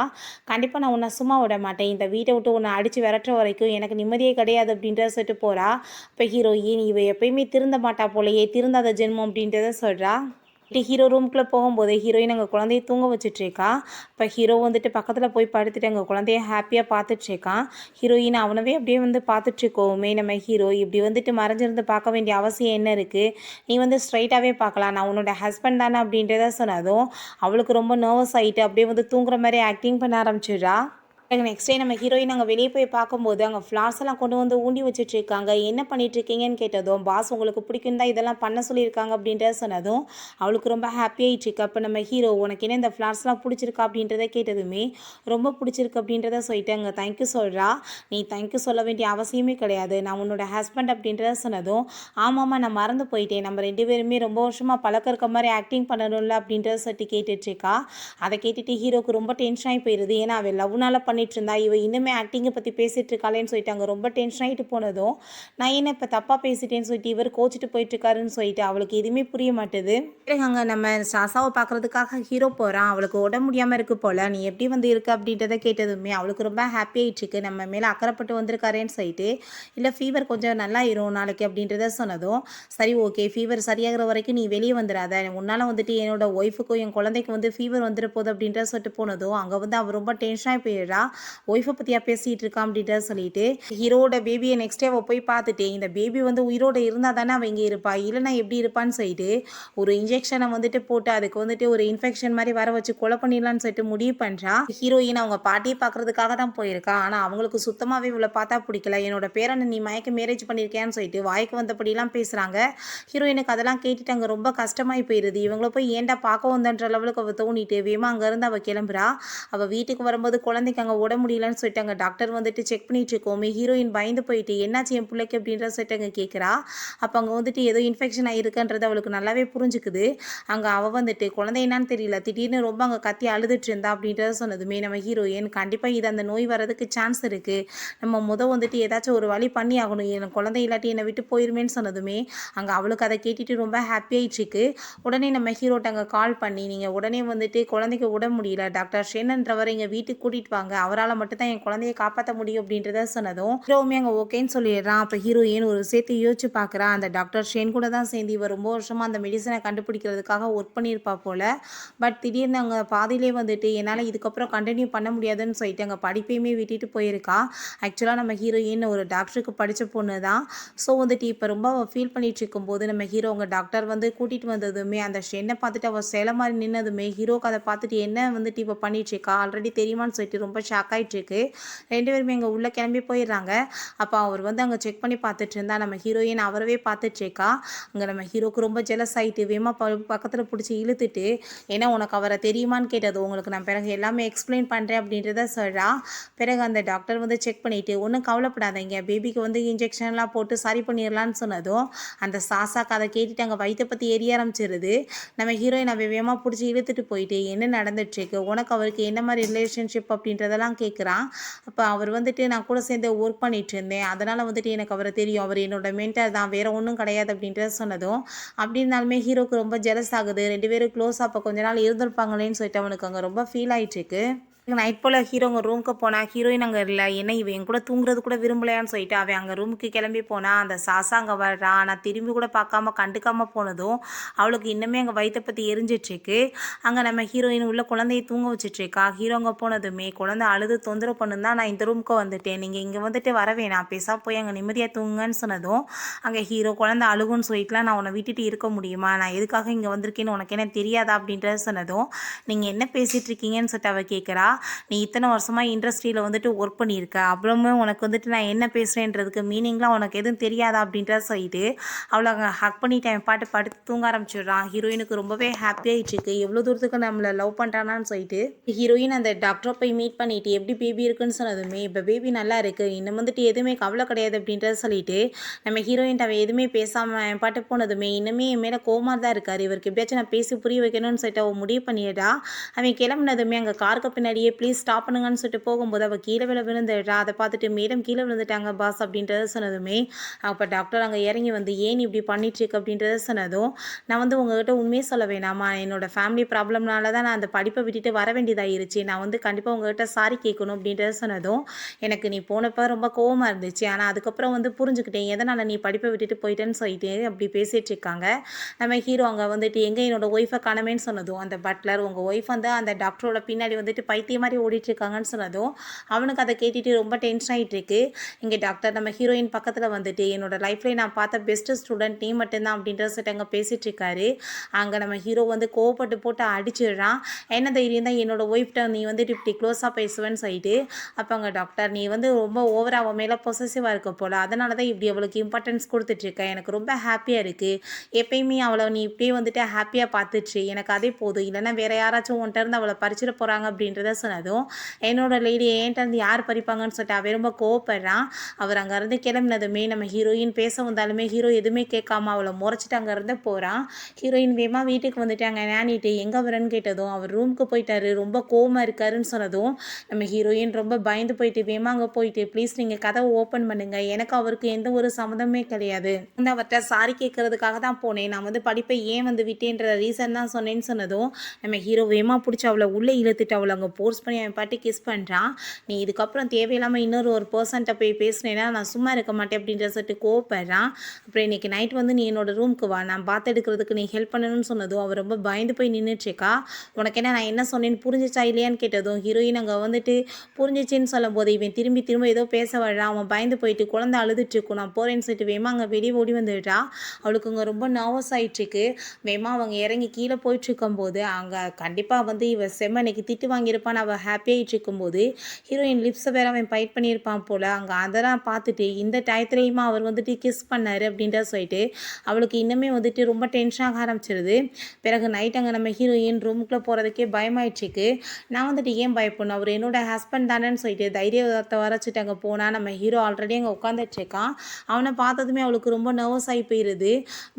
கண்டிப்பாக நான் உன்னை சும்மா விட மாட்டேன், இந்த வீட்டை விட்டு உன்னை அடித்து விரட்டுற வரைக்கும் எனக்கு நிம்மதியே கிடையாது அப்படின்றத சொல்லிட்டு போகிறா. இப்போ ஹீரோயின் இவ எப்பயுமே திருந்த மாட்டா போலையே, திருந்தாத ஜென்மம் அப்படின்றத சொல்கிறா. ஹீரோ ரூம்குள்ளே போகும்போது ஹீரோயின் அங்கே குழந்தைய தூங்க வச்சுட்ருக்கா. இப்போ ஹீரோ வந்துட்டு பக்கத்தில் போய் படுத்துட்டு அங்கே குழந்தைய ஹாப்பியாக பார்த்துட்ருக்கான். ஹீரோயின் அவனவே அப்படியே வந்து பார்த்துட்ருக்கோமே நம்ம ஹீரோ இப்படி வந்துட்டு மறைஞ்சிருந்து பார்க்க வேண்டிய அவசியம் என்ன இருக்குது, நீ வந்து ஸ்ட்ரைட்டாகவே பார்க்கலாம், நான் உன்னோட ஹஸ்பண்ட் தானே அப்படின்றத சொன்னதும் அவளுக்கு ரொம்ப நர்வஸ் ஆகிட்டு அப்படியே வந்து தூங்குற மாதிரி ஆக்டிங் பண்ண ஆரம்பிச்சிடுறா. நெக்ஸ்ட் டே நம்ம ஹீரோயின் அங்கே வெளியே போய் பார்க்கும்போது அங்கே ஃப்ளார்ஸ் எல்லாம் கொண்டு வந்து ஊண்டி வச்சுட்டு இருக்காங்க. என்ன பண்ணிட்டு இருக்கீங்கன்னு கேட்டதும், பாஸ் உங்களுக்கு பிடிக்கும் தான் இதெல்லாம் பண்ண சொல்லியிருக்காங்க அப்படின்றத சொன்னதும் அவளுக்கு ரொம்ப ஹாப்பி ஆயிடுச்சு. அப்போ நம்ம ஹீரோ உனக்கு என்ன இந்த ஃப்ளார்ஸ்லாம் பிடிச்சிருக்கா அப்படின்றத கேட்டதுமே ரொம்ப பிடிச்சிருக்கு அப்படின்றத சொல்லிட்டு அங்கே தேங்க்யூ சொல்கிறா. நீ தேங்க்யூ சொல்ல வேண்டிய அவசியமே கிடையாது, நான் உன்னோட ஹஸ்பண்ட் அப்படின்றத சொன்னதும் ஆமாம்மா நான் மறந்து போயிட்டேன், நம்ம 2 பேருமே ரொம்ப வருஷமாக பழக்கம் இருக்க மாதிரி ஆக்டிங் பண்ணணும்ல அப்படின்றத சொல்லிட்டு கேட்டுட்ருக்கா. அதை கேட்டுட்டு ஹீரோக்கு ரொம்ப டென்ஷன் ஆகி போயிடுது. ஏன்னா அவள் லவ்னால பண்ணிட்டு இருந்தா, இவ இன்னுமே ஆக்டிங்கை பற்றி பேசிட்டு இருக்காளேன்னு சொல்லிட்டு அங்கே ரொம்ப டென்ஷன் ஆகிட்டு போனதும் நான் என்ன இப்போ தப்பாக பேசிட்டேன்னு சொல்லிட்டு இவர் கோச்சிட்டு போயிட்டு இருக்காருன்னு சொல்லிட்டு அவளுக்கு எதுவுமே புரிய மாட்டுது. பிறகு அங்கே நம்ம சாசாவை பார்க்கறதுக்காக ஹீரோ போகிறான். அவளுக்கு உடம்பு முடியாமல் இருக்கு போல, நீ எப்படி வந்து இருக்க அப்படின்றத கேட்டதுமே அவளுக்கு ரொம்ப ஹாப்பி ஆயிடுச்சு. நம்ம மேலே அக்கறைப்பட்டு வந்திருக்காரேன்னு சொல்லிட்டு இல்லை ஃபீவர் கொஞ்சம் நல்லாயிரும் நாளைக்கு அப்படின்றத சொன்னதும் சரி ஓகே ஃபீவர் சரியாகிற வரைக்கும் நீ வெளியே வந்துடாத, உன்னால் வந்துட்டு என்னோட ஒய்ஃபுக்கும் என் குழந்தைக்கு வந்து ஃபீவர் வந்துட போகுது அப்படின்றத சொல்லிட்டு போனதும் அங்கே வந்து அவள் ரொம்ப டென்ஷனாகி போயிடுறா. ஒய்ஃபை பற்றியா பேசிகிட்டு இருக்கான் அப்படின்றத சொல்லிட்டு ஹீரோட பேபியை நெக்ஸ்ட் டே அவள் போய் பார்த்துட்டு இந்த பேபி வந்து உயிரோடு இருந்தால் தானே அவள் இங்கே இருப்பா, இல்லைனா எப்படி இருப்பான்னு சொல்லிட்டு ஒரு இன்ஜெக்ஷனை வந்துட்டு போட்டு அதுக்கு வந்துட்டு ஒரு இன்ஃபெக்ஷன் மாதிரி வர வச்சு கொலை பண்ணிடலான்னு சொல்லிட்டு முடிவு பண்ணுறா. ஹீரோயின் அவங்க பாட்டியை பார்க்கறதுக்காக தான் போயிருக்கா. ஆனால் அவங்களுக்கு சுத்தமாகவே இவளை பார்த்தா பிடிக்கல. என்னோட பேரனை நீ மயக்க மேரேஜ் பண்ணியிருக்கேன்னு சொல்லிட்டு வாய்க்கு வந்தபடிலாம் பேசுகிறாங்க. ஹீரோயினுக்கு அதெல்லாம் கேட்டுட்டு அங்கே ரொம்ப கஷ்டமாகி போயிடுது. இவங்கள போய் ஏன்டா பார்க்க வந்தன்ற லெவலுக்கு அவள் தோணிட்டு வேமா அங்கேருந்து அவள் கிளம்புறா. அவள் வீட்டுக்கு வரும்போது குழந்தைக்கு அங்கே உட முடியலன்னு சொல்லிட்டு அங்கே டாக்டர் வந்துட்டு செக் பண்ணிட்டு இருக்கோமே ஹீரோயின் பயந்து போயிட்டு என்னாச்சு என் பிள்ளைக்கு அப்படின்ற சொல்லிட்டு அங்கே கேட்குறா. அப்போ அங்கே வந்துட்டு ஏதோ இன்ஃபெக்ஷன் ஆகிருக்குன்றது அவளுக்கு நல்லாவே புரிஞ்சுக்குது. அங்கே அவள் வந்துட்டு குழந்தை என்னான்னு தெரியல திடீர்னு ரொம்ப அங்கே கத்தி அழுதுட்டு இருந்தா அப்படின்றத சொன்னதுமே நம்ம ஹீரோயின் கண்டிப்பாக இது அந்த நோய் வரதுக்கு சான்ஸ் இருக்குது, நம்ம வந்துட்டு ஏதாச்சும் ஒரு வழி பண்ணி ஆகணும், என் குழந்தை இல்லாட்டி என்னை விட்டு போயிருமேன்னு சொன்னதுமே அங்கே அவளுக்கு அதை கேட்டுட்டு ரொம்ப ஹாப்பி ஆயிடுச்சுக்கு. உடனே நம்ம ஹீரோட்ட அங்கே கால் பண்ணி நீங்கள் உடனே வந்துட்டு குழந்தைக்கு விட முடியல, டாக்டர் ஷேனன்றவர் எங்கள் வீட்டுக்கு கூட்டிகிட்டு வாங்க, அவரால் மட்டும் தான் என் குழந்தைய காப்பாற்ற முடியும் அப்படின்றத சொன்னதும் ஹீரோவுமே அங்கே ஓகேன்னு சொல்லிடுறான். அப்போ ஹீரோயின் ஒரு சேர்த்து யோசிச்சு பார்க்குறான். அந்த டாக்டர் ஷேன் கூட தான் சேர்ந்து இவர் ரொம்ப வருஷமாக அந்த மெடிசனை கண்டுபிடிக்கிறதுக்காக ஒர்க் பண்ணியிருப்பா போல். பட் திடீர்னு அங்கே பாதியிலே வந்துட்டு என்னால் இதுக்கப்புறம் கண்டினியூ பண்ண முடியாதுன்னு சொல்லிட்டு அங்கே படிப்பையுமே விட்டுட்டு போயிருக்கா. ஆக்சுவலாக நம்ம ஹீரோயின் ஒரு டாக்டருக்கு படித்த பொண்ணு தான். ஸோ வந்துட்டு இப்போ ரொம்ப ஃபீல் பண்ணிட்டு இருக்கும்போது நம்ம ஹீரோ உங்கள் டாக்டர் வந்து கூட்டிகிட்டு வந்ததுமே அந்த ஷென்னை பார்த்துட்டு அவள் சேலை மாதிரி நின்னதுமே ஹீரோக்கு அதை பார்த்துட்டு என்ன வந்துட்டு இப்போ பண்ணிட்டுருக்கா ஆல்ரெடி தெரியுமான்னு சொல்லிட்டு ரொம்ப ஷாக் ஆகிட்டுருக்கு. 2 பேருமே அங்கே உள்ளே கிளம்பி போயிடுறாங்க. அப்போ அவர் வந்து அங்கே செக் பண்ணி பார்த்துட்டு இருந்தா நம்ம ஹீரோயின் அவரவே பார்த்துட்ருக்கா. அங்கே நம்ம ஹீரோக்கு ரொம்ப ஜெலஸ் ஆகிட்டு வேமா பக்கத்தில் பிடிச்சி இழுத்துட்டு ஏன்னா உனக்கு அவரை தெரியுமான்னு கேட்டது உங்களுக்கு நான் பிறகு எல்லாமே எக்ஸ்பிளைன் பண்ணுறேன் அப்படின்றத சொல்கிறா. பிறகு அந்த டாக்டர் வந்து செக் பண்ணிவிட்டு ஒன்றும் கவலைப்படாதீங்க பேபிக்கு வந்து இன்ஜெக்ஷன்லாம் போட்டு சரி பண்ணிடலான்னு சொன்னதும் அந்த சாசாக்கு அதை கேட்டுட்டு அங்கே வயிற்றை பற்றி எரிய ஆரம்பிச்சிருது. நம்ம ஹீரோயின் வேகமாக பிடிச்சி இழுத்துட்டு போயிட்டு என்ன நடந்துட்டுருக்கு உனக்கு அவருக்கு என்ன மாதிரி ரிலேஷன்ஷிப் அப்படின்றதெல்லாம் கேட்குறான். அப்போ அவர் வந்துட்டு நான் கூட சேர்ந்து ஒர்க் பண்ணிட்டு இருந்தேன், அதனால் வந்துட்டு எனக்கு அவரை தெரியும், அவர் என்னோட மென்டர் தான், வேற ஒன்றும் கிடையாது அப்படின்றத சொன்னதும் அப்படி இருந்தாலுமே ஹீரோக்கு ரொம்ப ஜெலஸ் ஆகுது. 2 பேரும் க்ளோஸ் அப்போ கொஞ்ச நாள் இருந்திருப்பாங்களேன்னு சொல்லிட்டு அவனுக்கு அங்கே ரொம்ப ஃபீல் ஆகிட்டுருக்கு. நைட் போல் ஹீரோங்க ரூமுக்கு போனால் ஹீரோயின் அங்கே இல்லை, என்ன இவன் என் கூட தூங்குறது கூட விரும்பலையான்னு சொல்லிட்டு அவன் அங்கே ரூமுக்கு கிளம்பி போனால் அந்த சாசா அங்கே வர்றான். நான் திரும்பி கூட பார்க்காம கண்டுக்காமல் போனதும் அவளுக்கு இன்னுமே அங்கே வயிற்றை பற்றி எரிஞ்சிட்ருக்கு. அங்கே நம்ம ஹீரோயின் உள்ள குழந்தைய தூங்க வச்சிட்ருக்கா. ஹீரோ அங்கே போனதுமே குழந்தை அழுது தொந்தரவு பண்ணுன்னு தான் நான் இந்த ரூமுக்கு வந்துட்டேன், நீங்கள் இங்கே வந்துட்டு வர வேணாம், பேசா போய் அங்கே நிம்மதியாக தூங்குங்கன்னு சொன்னதும் அங்கே ஹீரோ குழந்தை அழுகுன்னு சொல்லிட்டுலாம் நான் உன்னை விட்டுட்டு இருக்க முடியுமா, நான் எதுக்காக இங்கே வந்திருக்கேன்னு உனக்கு என்ன தெரியாதா அப்படின்றத சொன்னதும் நீங்கள் என்ன பேசிகிட்டு இருக்கீங்கன்னு சொல்லிட்டு அவள் கேட்குறா. நீ இத்தனை வருஷமாக இண்டஸ்ட்ரியில் வந்துட்டு ஒர்க் பண்ணியிருக்க, அப்புறமே உனக்கு வந்துட்டு நான் என்ன பேசுகிறேன்றதுக்கு மீனிங்லாம் உனக்கு எதுவும் தெரியாதா அப்படின்றத சொல்லிட்டு அவளை அங்கே ஹக் பண்ணிட்டு அவன் பாட்டு படுத்து தூங்க ஆரம்பிச்சிடுறான். ஹீரோயினுக்கு ரொம்பவே ஹாப்பியாகிட்டுருக்கு, எவ்வளோ தூரத்துக்கு நம்மளை லவ் பண்ணுறானான்னு சொல்லிட்டு. ஹீரோயின் அந்த டாக்டரை போய் மீட் பண்ணிட்டு எப்படி பேபி இருக்குன்னு சொன்னதுமே இப்போ பேபி நல்லா இருக்குது, இன்னும் வந்துட்டு எதுவுமே கவலை கிடையாது அப்படின்றத சொல்லிட்டு நம்ம ஹீரோயின் அவன் எதுவுமே பேசாமல் அவன் பாட்டு போனதுமே இன்னுமே என் மேலே கோமாக தான் இருக்கார், இவருக்கு எப்படியாச்சும் நான் பேசி புரிய வைக்கணும்னு சொல்லிட்டு அவன் முடிவு பண்ணிடுறா. அவன் கிளம்புனதுமே அங்கே காருக்கு பின்னாடியே ப்ளீஸ் ஸ்டாப் பண்ணுங்கன்னு சொல்லிட்டு போகும்போது அவள் கீழே விழுந்துடுறா. அதை பார்த்துட்டு மேடம் கீழே விழுந்துட்டாங்க பாஸ் அப்படின்றத சொன்னதுமே அப்போ டாக்டர் அங்கே இறங்கி வந்து ஏன் இப்படி பண்ணிட்டுருக்கு அப்படின்றத சொன்னதும் நான் வந்து உங்ககிட்ட உண்மையே சொல்ல வேணாமா, என்னோட ஃபேமிலி ப்ராப்ளம்னால தான் நான் அந்த படிப்பை விட்டுட்டு வர வேண்டியதாகிருச்சு, நான் வந்து கண்டிப்பாக உங்ககிட்ட சாரி கேட்கணும் அப்படின்றத சொன்னதும் எனக்கு நீ போனப்போ ரொம்ப கோவமாக இருந்துச்சு, ஆனால் அதுக்கப்புறம் வந்து புரிஞ்சுக்கிட்டேன் எதனால் நீ படிப்பை விட்டுட்டு போயிட்டேன்னு சொல்லிட்டு அப்படி பேசிகிட்டு இருக்காங்க. நம்ம ஹீரோ அங்கே வந்துட்டு எங்கே என்னோட ஒய்ஃபை காணமேன்னு சொன்னதும் அந்த பட்லர் உங்கள் ஒய்ஃப் வந்து அந்த டாக்டரோட பின்னாடி வந்துட்டு பைத்தியம் பைத்தியம் மாதிரி ஓடிட்டுருக்காங்கன்னு சொன்னதும் அவனுக்கு அதை கேட்டுட்டு ரொம்ப டென்ஷன் ஆகிட்டு இருக்கு. இங்கே டாக்டர் நம்ம ஹீரோயின் பக்கத்தில் வந்துட்டு என்னோட லைஃப்லேயே நான் பார்த்த பெஸ்ட்டு ஸ்டூடெண்ட் நீ மட்டும்தான் அப்படின்ற சொல்லிட்டு அங்கே பேசிகிட்டு இருக்காரு. அங்கே நம்ம ஹீரோ வந்து கோவப்பட்டு போட்டு அடிச்சிடுறான். என்ன தைரியம் தான் என்னோட ஒய்ஃப்ட்ட நீ வந்துட்டு இப்படி க்ளோஸாக பேசுவேன்னு சொல்லிட்டு. அப்போ அங்கே டாக்டர் நீ வந்து ரொம்ப ஓவராக அவன் மேலே பொசசிவாக இருக்க போல், அதனால தான் இப்படி அவளுக்கு இம்பார்ட்டன்ஸ் கொடுத்துட்ருக்க. எனக்கு ரொம்ப ஹாப்பியாக இருக்குது. எப்பயுமே அவளை நீ இப்படியே வந்துட்டு ஹாப்பியாக பார்த்துச்சு, எனக்கு அதே போதும். இல்லைன்னா வேறு யாராச்சும் உன்கிட்ட இருந்து அவளை பறிச்சிட போகிறாங்க அப்படின்றத சொன்னதும் என்னோட லேடி என்கிட்ட இருந்து யார் பறிப்பாங்கன்னு சொல்லிட்டு அவன் ரொம்ப கோவப்படுறான். அவர் அங்கேருந்து கிளம்புனதுமே நம்ம ஹீரோயின் பேச வந்தாலுமே ஹீரோ எதுவுமே கேட்காம அவளை முறைச்சிட்டு அங்கேருந்து போகிறான். ஹீரோயின் வேகமாக வீட்டுக்கு வந்துட்டாங்க. நேனிட்டு எங்கே வரேன்னு கேட்டதும் அவர் ரூமுக்கு போயிட்டாரு, ரொம்ப கோவமாக இருக்காருன்னு சொன்னதும் நம்ம ஹீரோயின் ரொம்ப பயந்து போயிட்டு வேகமாக அங்கே போயிட்டு ப்ளீஸ் நீங்கள் கதவை ஓப்பன் பண்ணுங்கள், எனக்கு அவருக்கு எந்த ஒரு சம்மந்தமே கிடையாது, வந்து அவர்கிட்ட சாரி கேட்கறதுக்காக தான் போனேன், நான் வந்து படிப்பை ஏன் வந்து விட்டேன்ற ரீசன் தான் சொன்னேன்னு சொன்னதும் நம்ம ஹீரோ வேகமாக பிடிச்சி அவளை உள்ளே இழுத்துட்டு அவளை அங்கே போர்ஸ் பண்ணி அவன் பாட்டு கிஸ் பண்ணுறான். நீ இதுக்கப்புறம் தேவையில்லாமல் இன்னொரு ஒரு பர்சன்ட்ட போய் பேசினேன்னா நான் சும்மா இருக்க மாட்டேன் அப்படின்ற சொல்லிட்டு கோவப்படுறான். அப்புறம் இன்றைக்கி நைட் வந்து நீ என்னோட ரூமுக்கு வா, நான் பார்த்து எடுக்கிறதுக்கு நீ ஹெல்ப் பண்ணணும்னு சொன்னதும் அவர் ரொம்ப பயந்து போய் நின்றுட்டுருக்கா. உனக்கு என்ன நான் என்ன சொன்னேன்னு புரிஞ்சிச்சா இல்லையான்னு கேட்டதும் ஹீரோயின் அங்கே வந்துட்டு புரிஞ்சிச்சின்னு சொல்லும் போது இவன் திரும்பி திரும்ப ஏதோ பேச வர்றான். அவன் பயந்து போயிட்டு குழந்தை அழுதுட்டு இருக்கும். நான் போகிறேன்னு சொல்லிட்டு வேமா அங்கே வெளியே ஓடி வந்துடுறா. அவளுக்கு அங்கே ரொம்ப நர்வஸ் ஆகிட்டுருக்கு. வேமா அவங்க இறங்கி கீழே போயிட்டுருக்கும்போது அங்கே கண்டிப்பாக வந்து இவன் செம்ம இன்னைக்கு திட்டு வாங்கியிருப்பான்னு அவள் ஹாப்பியாகிட்டு இருக்கும்போது ஹீரோயின் லிப்ஸை வேற அவன் பைட் பண்ணியிருப்பான் போல். அங்கே அதெல்லாம் பார்த்துட்டு இந்த டயத்துலேயுமா அவர் வந்துட்டு கிஸ் பண்ணார் அப்படின்ற சொல்லிட்டு அவளுக்கு இன்னுமே வந்துட்டு ரொம்ப டென்ஷன் ஆக ஆரம்பிச்சிருது. பிறகு நைட் அங்கே நம்ம ஹீரோயின் ரூமுக்குள்ளே போகிறதுக்கே பயமாயிடுச்சுக்கு. நான் வந்துட்டு ஏன் பயப்படணும், அவர் என்னோட ஹஸ்பண்ட் தானேன்னு சொல்லிட்டு தைரியத்தை வரைச்சிட்டு அங்கே போனால் நம்ம ஹீரோ ஆல்ரெடி அங்கே உட்காந்துட்டு இருக்கான். அவனை பார்த்ததுமே அவளுக்கு ரொம்ப நர்வஸ் ஆகி போயிடுது.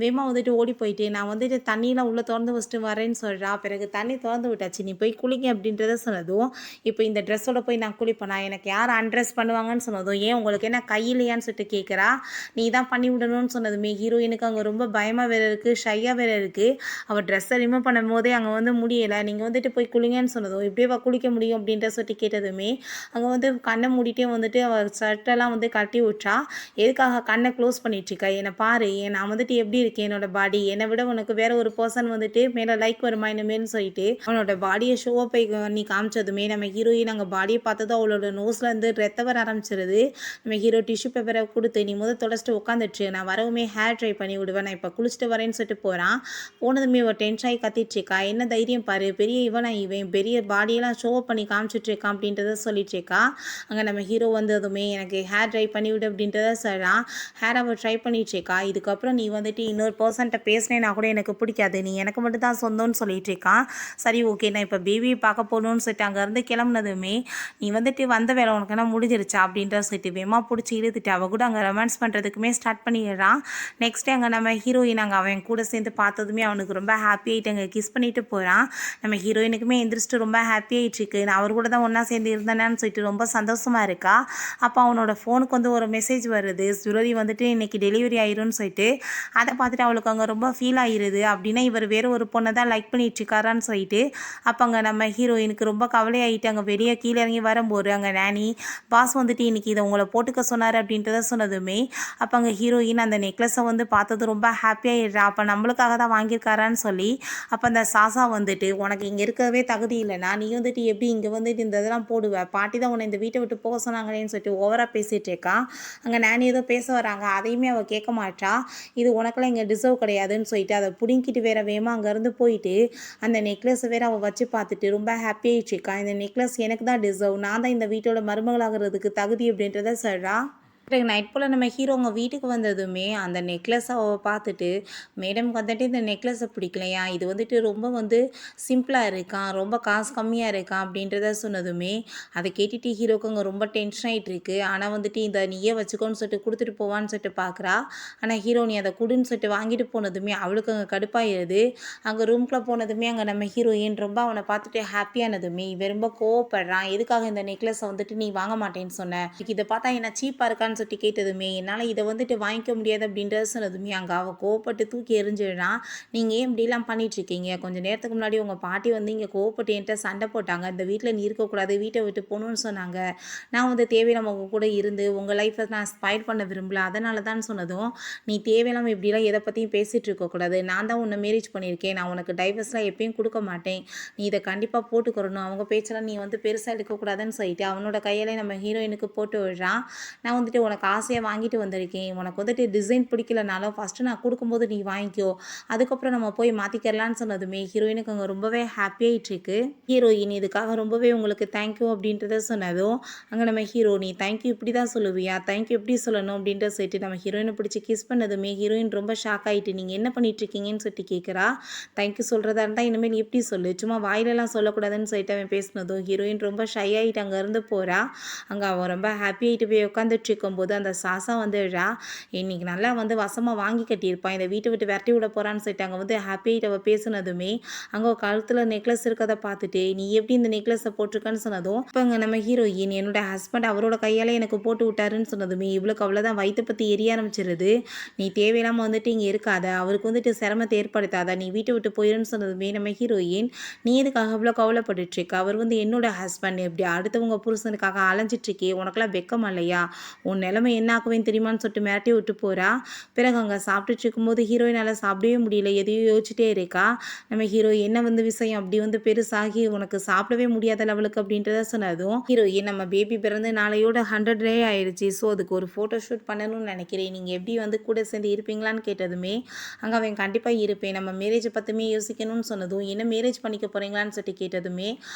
வேமா வந்துட்டு ஓடி போயிட்டு நான் வந்துட்டு தண்ணியெலாம் உள்ளே திறந்து வச்சுட்டு வரேன்னு சொல்கிறா. பிறகு தண்ணி திறந்து விட்டாச்சு, நீ போய் குளிங்க அப்படின்றத சொன்னதும் இப்போ இந்த ட்ரெஸ்ஸோட போய் நான் குளிப்பேனா, எனக்கு யார் அன்ட்ரெஸ் பண்ணுவாங்கன்னு சொன்னதும் ஏன் உங்களுக்கு என்ன கையிலையான்னு சொல்லிட்டு கேட்குறா. நீ தான் பண்ணி விடணும்னு சொன்னதுமே ஹீரோயினுக்கு அங்கே ரொம்ப பயமாக வேறு இருக்குது, ஷையாக வேறு இருக்குது. அவள் ட்ரெஸ்ஸை ரிமூவ் பண்ணும் போதே அங்கே வந்து முடியலை, நீங்கள் வந்துட்டு போய் குளிங்கன்னு சொன்னதும் இப்படியே குளிக்க முடியும் அப்படின்ற சொல்லிட்டு கேட்டதுமே அங்கே வந்து கண்ணை மூடிட்டே வந்துட்டு அவள் ஷர்ட்டெல்லாம் வந்து கட்டி விட்றா. எதுக்காக கண்ணை க்ளோஸ் பண்ணிட்டுருக்கா, என்னை பாரு, நான் வந்துட்டு எப்படி இருக்கேன், என்னோட பாடி என்னை விட உனக்கு வேற ஒரு பர்சன் வந்துட்டு மேலே லைக் வருமா இனிமேல்னு சொல்லிட்டு அவனோட பாடியை ஷோவை போய் நீ காமிச்சதுமே நம்ம ஹீரோயின் அங்கே பாடியை பார்த்ததும் அவளோட நோஸில் இருந்து ரத்த வர ஆரம்பிச்சிருது. நம்ம ஹீரோ டிஷ்யூ பேப்பரை கொடுத்து நீ முதல் தொடச்சிட்டு உட்காந்துட்டு நான் வரவுமே ஹேர் ட்ரை பண்ணி விடுவேன், நான் இப்போ குளிச்சுட்டு வரேன்னு சொல்லிட்டு போகிறான். போனதுமே இவன் டென்ஷன் ஆகி கத்திட்டுருக்கா. என்ன தைரியம் பாரு, பெரிய இவன் பெரிய பாடியெல்லாம் ஷோ பண்ணி காமிச்சிட்ருக்கான் அப்படின்றத சொல்லிட்டுருக்கா. அங்கே நம்ம ஹீரோ வந்ததுமே எனக்கு ஹேர் ட்ரை பண்ணி விடு அப்படின்றத சொல்கிறான். ஹேர் அவள் ட்ரை பண்ணிட்டுருக்கா. இதுக்கப்புறம் நீ வந்துட்டு இன்னொரு பர்சன்ட்ட பேசினேன்னா கூட எனக்கு பிடிக்காது, நீ எனக்கு மட்டும் தான் சொந்தம்னு சொல்லிட்டு இருக்கான். சரி ஓகே, நான் இப்போ பேபியை பார்க்க போகணும்னு சொல்லிட்டு அங்கேருந்து கிளம்புனதுமே நீ வந்துட்டு வந்த வேலை உனக்கு என்ன முடிஞ்சிருச்சா அப்படின்ற சொல்லிட்டு வேமா பிடிச்சி இழுத்துட்டு அவள் கூட அங்கே ரொமான்ஸ் பண்ணுறதுக்குமே ஸ்டார்ட் பண்ணிடுறான். நெக்ஸ்ட் அங்கே நம்ம ஹீரோயின் அங்கே அவன் கூட சேர்ந்து பார்த்ததுமே அவனுக்கு ரொம்ப ஹாப்பி ஆகிட்டு அங்கே கிஸ் பண்ணிட்டு போகிறான். நம்ம ஹீரோயினுக்குமே எந்திரிச்சிட்டு ரொம்ப ஹாப்பி ஆகிட்டுருக்கு. நான் அவர் கூட தான் ஒன்றா சேர்ந்து இருந்தேன்னு சொல்லிட்டு ரொம்ப சந்தோஷமாக இருக்கா. அப்போ அவனோட ஃபோனுக்கு வந்து ஒரு மெசேஜ் வருது, ஜுவல்லரி வந்துட்டு இன்றைக்கி டெலிவரி ஆயிரும்னு சொல்லிட்டு. அதை பார்த்துட்டு அவளுக்கு அங்கே ரொம்ப ஃபீல் ஆகிடுது. அப்படின்னா இவர் வேறு ஒரு பொண்ணை தான் லைக் பண்ணிட்டுருக்காரான்னு சொல்லிட்டு. அப்போ அங்கே நம்ம ஹீரோயினுக்கு ரொம்ப கவலையாகிட்டு அங்கே வெளியே கீழே இறங்கி வரும்போது அங்கே நானி பாஸ் வந்துட்டு இன்றைக்கி இதை உங்களை போட்டுக்க சொன்னார் அப்படின்றத சொன்னதுமே அப்போ அங்கே ஹீரோயின் அந்த நெக்லஸை வந்து பார்த்தது ரொம்ப ஹாப்பியாகிடுறா. அப்போ நம்மளுக்காக தான் வாங்கியிருக்காரான்னு சொல்லி அப்போ அந்த சாசா வந்துட்டு உனக்கு இங்கே இருக்கவே தகுதி இல்லைனா நீ வந்துட்டு எப்படி இங்கே வந்துட்டு இந்த இதெல்லாம் போடுவேன், பாட்டி தான் உன்னை இந்த வீட்டை விட்டு போக சொன்னாங்களேன்னு சொல்லிட்டு ஓவராக பேசிகிட்டு இருக்கா. அங்கே நானி ஏதோ பேச வராங்க, அதையுமே அவள் கேட்க மாட்டா. இது உனக்கெல்லாம் இங்கே டிசர்வ் கிடையாதுன்னு சொல்லிட்டு அதை பிடிங்கிட்டு வேற வேமா அங்கேருந்து போயிட்டு அந்த நெக்லஸை வேற அவள் வச்சு பார்த்துட்டு ரொம்ப ஹாப்பியாகிட்டு இருக்கா. இந்த நெக்லஸ் எனக்கு தான் டிசர்வ், நான் தான் இந்த வீட்டோட மருமகளாகிறதுக்கு தகுதி அப்படின்றத சொல்கிறா. நைட் போல் நம்ம ஹீரோ அவங்க வீட்டுக்கு வந்ததுமே அந்த நெக்லஸை அவள் பார்த்துட்டு மேடம்க்கு வந்துட்டு இந்த நெக்லஸை பிடிக்கலையா, இது வந்துட்டு ரொம்ப வந்து சிம்பிளாக இருக்கான், ரொம்ப காசு கம்மியாக இருக்கான் அப்படின்றத சொன்னதுமே அதை கேட்டுட்டு ஹீரோக்கு அங்கே ரொம்ப டென்ஷன் ஆகிட்டு இருக்கு. ஆனால் வந்துட்டு இந்த நீயே வச்சுக்கோன்னு சொல்லிட்டு கொடுத்துட்டு போவான்னு சொல்லிட்டு பார்க்குறா. ஆனால் ஹீரோ நீ அதை கொடுன்னு சொல்லிட்டு வாங்கிட்டு போனதுமே அவளுக்கு அங்கே கடுப்பாயிருது. அங்கே ரூம்குள்ளே போனதுமே அங்கே நம்ம ஹீரோயின் ரொம்ப அவனை பார்த்துட்டு ஹாப்பியானதுமே இவன் ரொம்ப கோவப்படுறான். எதுக்காக இந்த நெக்லஸை வந்துட்டு நீ வாங்க மாட்டேன்னு சொன்ன, இதை பார்த்தா என்ன சீப்பாக இருக்கான்னு வாங்கிக்கலான்னு சொல்லிட்டு கேட்டதுமே என்னால் இதை வந்துட்டு வாங்கிக்க முடியாது அப்படின்றத சொன்னதுமே அங்கே அவள் கோவப்பட்டு தூக்கி எறிஞ்சிடுறா. நீங்கள் ஏன் இப்படிலாம் பண்ணிகிட்ருக்கீங்க? கொஞ்சம் நேரத்துக்கு முன்னாடி உங்கள் பாட்டி வந்து இங்கே கோவப்பட்டு என்கிட்ட சண்டை போட்டாங்க. இந்த வீட்டில் நீ இருக்கக்கூடாது, வீட்டை விட்டு போகணுன்னு சொன்னாங்க. நான் வந்து தேவையில்லாம உங்க கூட இருந்து உங்கள் லைஃப்பை நான் ஸ்பாயில் பண்ண விரும்பல, அதனால தான் சொன்னதும், நீ தேவையில்லாமல் இப்படிலாம் எதை பற்றியும் பேசிகிட்டு இருக்கக்கூடாது. நான் தான் உன்னை மேரேஜ் பண்ணியிருக்கேன், நான் உனக்கு டைவர்ஸ்லாம் எப்பயும் கொடுக்க மாட்டேன், நீ இதை கண்டிப்பாக போட்டுக்கிறணும், அவங்க பேச்செல்லாம் நீ வந்து பெருசாக எடுக்கக்கூடாதுன்னு சொல்லிட்டு அவனோட கையாலே நம்ம ஹீரோயினுக்கு போட்டு விடுறான். நான் வந்துட்டு உனக்கு ஆசையாக வாங்கிட்டு வந்திருக்கேன், உனக்கு வந்துட்டு டிசைன் பிடிக்கலனாலும் ஃபஸ்ட்டு நான் கொடுக்கும்போது நீ வாங்கிக்கோ, அதுக்கப்புறம் நம்ம போய் மாற்றிக்கலான்னு சொன்னதுமே ஹீரோயினுக்கு அங்கே ரொம்பவே ஹாப்பியாகிட்டு இருக்கு. ஹீரோயின் இதுக்காக ரொம்பவே உங்களுக்கு தேங்க்யூ அப்படின்றத சொன்னதும் அங்கே நம்ம ஹீரோ, நீ தேங்க்யூ இப்படி தான் சொல்லுவியா, தேங்க்யூ எப்படி சொல்லணும் அப்படின்ற சொல்லிட்டு நம்ம ஹீரோயினை பிடிச்சி கிஸ் பண்ணதுமே ஹீரோயின் ரொம்ப ஷாக் ஆகிட்டு, நீங்கள் என்ன பண்ணிகிட்ருக்கீங்கன்னு சொல்லிட்டு கேட்குறா. தேங்க்யூ சொல்கிறதா இருந்தால் இனிமேல் எப்படி சொல்லு, சும்மா வாயிலெல்லாம் சொல்லக்கூடாதுன்னு சொல்லிட்டு அவன் பேசினதும் ஹீரோயின் ரொம்ப ஷை ஆகிட்டு அங்கேருந்து போகிறா. அங்கே அவன் ரொம்ப ஹாப்பி ஆகிட்டு போய் உட்காந்துட்டு இருக்கும்போது அந்த சாசா வந்துடுறா. இன்னைக்கு நல்லா வந்து வசமாக வாங்கி கட்டியிருப்பான், இந்த வீட்டை விட்டு விரட்டி விட போகிறான்னு சொல்லிட்டு அங்கே வந்து ஹாப்பி ஆகிட்டு அவள் பேசுனதுமே அங்கே கழுத்தில் நெக்லஸ் இருக்கிறத பார்த்துட்டு, நீ எப்படி இந்த நெக்லஸை போட்டிருக்கன்னு சொன்னதும் இப்போ அங்கே நம்ம ஹீரோயின், என்னோட ஹஸ்பண்ட் அவரோட கையால் எனக்கு போட்டு விட்டாருன்னு சொன்னதுமே இவளுக்கு அவ்வளோதான் வயிற்றை பற்றி எரிய ஆரம்பிச்சிருது. நீ தேவையில்லாமல் வந்துட்டு இங்கே இருக்காத, அவருக்கு வந்துட்டு சிரமத்தை ஏற்படுத்தாத, நீ வீட்டை விட்டு போயிருன்னு சொன்னதுமே நம்ம ஹீரோயின், நீ எதுக்காக அவ்வளோ கவலைப்பட்டுட்ருக்க, அவர் வந்து என்னோட ஹஸ்பண்ட், எப்படி அடுத்தவங்க புருஷனுக்காக அலைஞ்சிட்ருக்கே, உனக்கெல்லாம் வெக்கம் இல்லையா, உன் நிலைமை என்ன ஆக்குவேன்னு தெரியுமான்னு சொல்லிட்டு மிரட்டி விட்டு போகிறா. பிறகு அங்கே சாப்பிட்டுட்டு இருக்கும்போது ஹீரோயினால் சாப்பிடவே முடியல, எதையும் யோசிச்சுட்டே இருக்கா. நம்ம ஹீரோ, என்ன வந்து விஷயம் அப்படி வந்து பெருசாகி உனக்கு சாப்பிடவே முடியாத லெவலுக்கு அப்படின்றத சொன்னதும் ஹீரோயின், நம்ம பேபி பிறந்து நாளையோட 100 டே ஆயிடுச்சு, ஸோ அதுக்கு ஒரு ஃபோட்டோ ஷூட் பண்ணணும்னு நினைக்கிறேன், நீங்கள் எப்படி வந்து கூட சேர்ந்து இருப்பீங்களான்னு கேட்டதுமே அங்கே அவன் கண்டிப்பாக இருப்பேன், நம்ம மேரேஜை பற்றியுமே யோசிக்கணும்னு சொன்னதும், என்ன மேரேஜ் பண்ணிக்க போகிறீங்களான்னு சொல்லிட்டு கேட்டதுமே,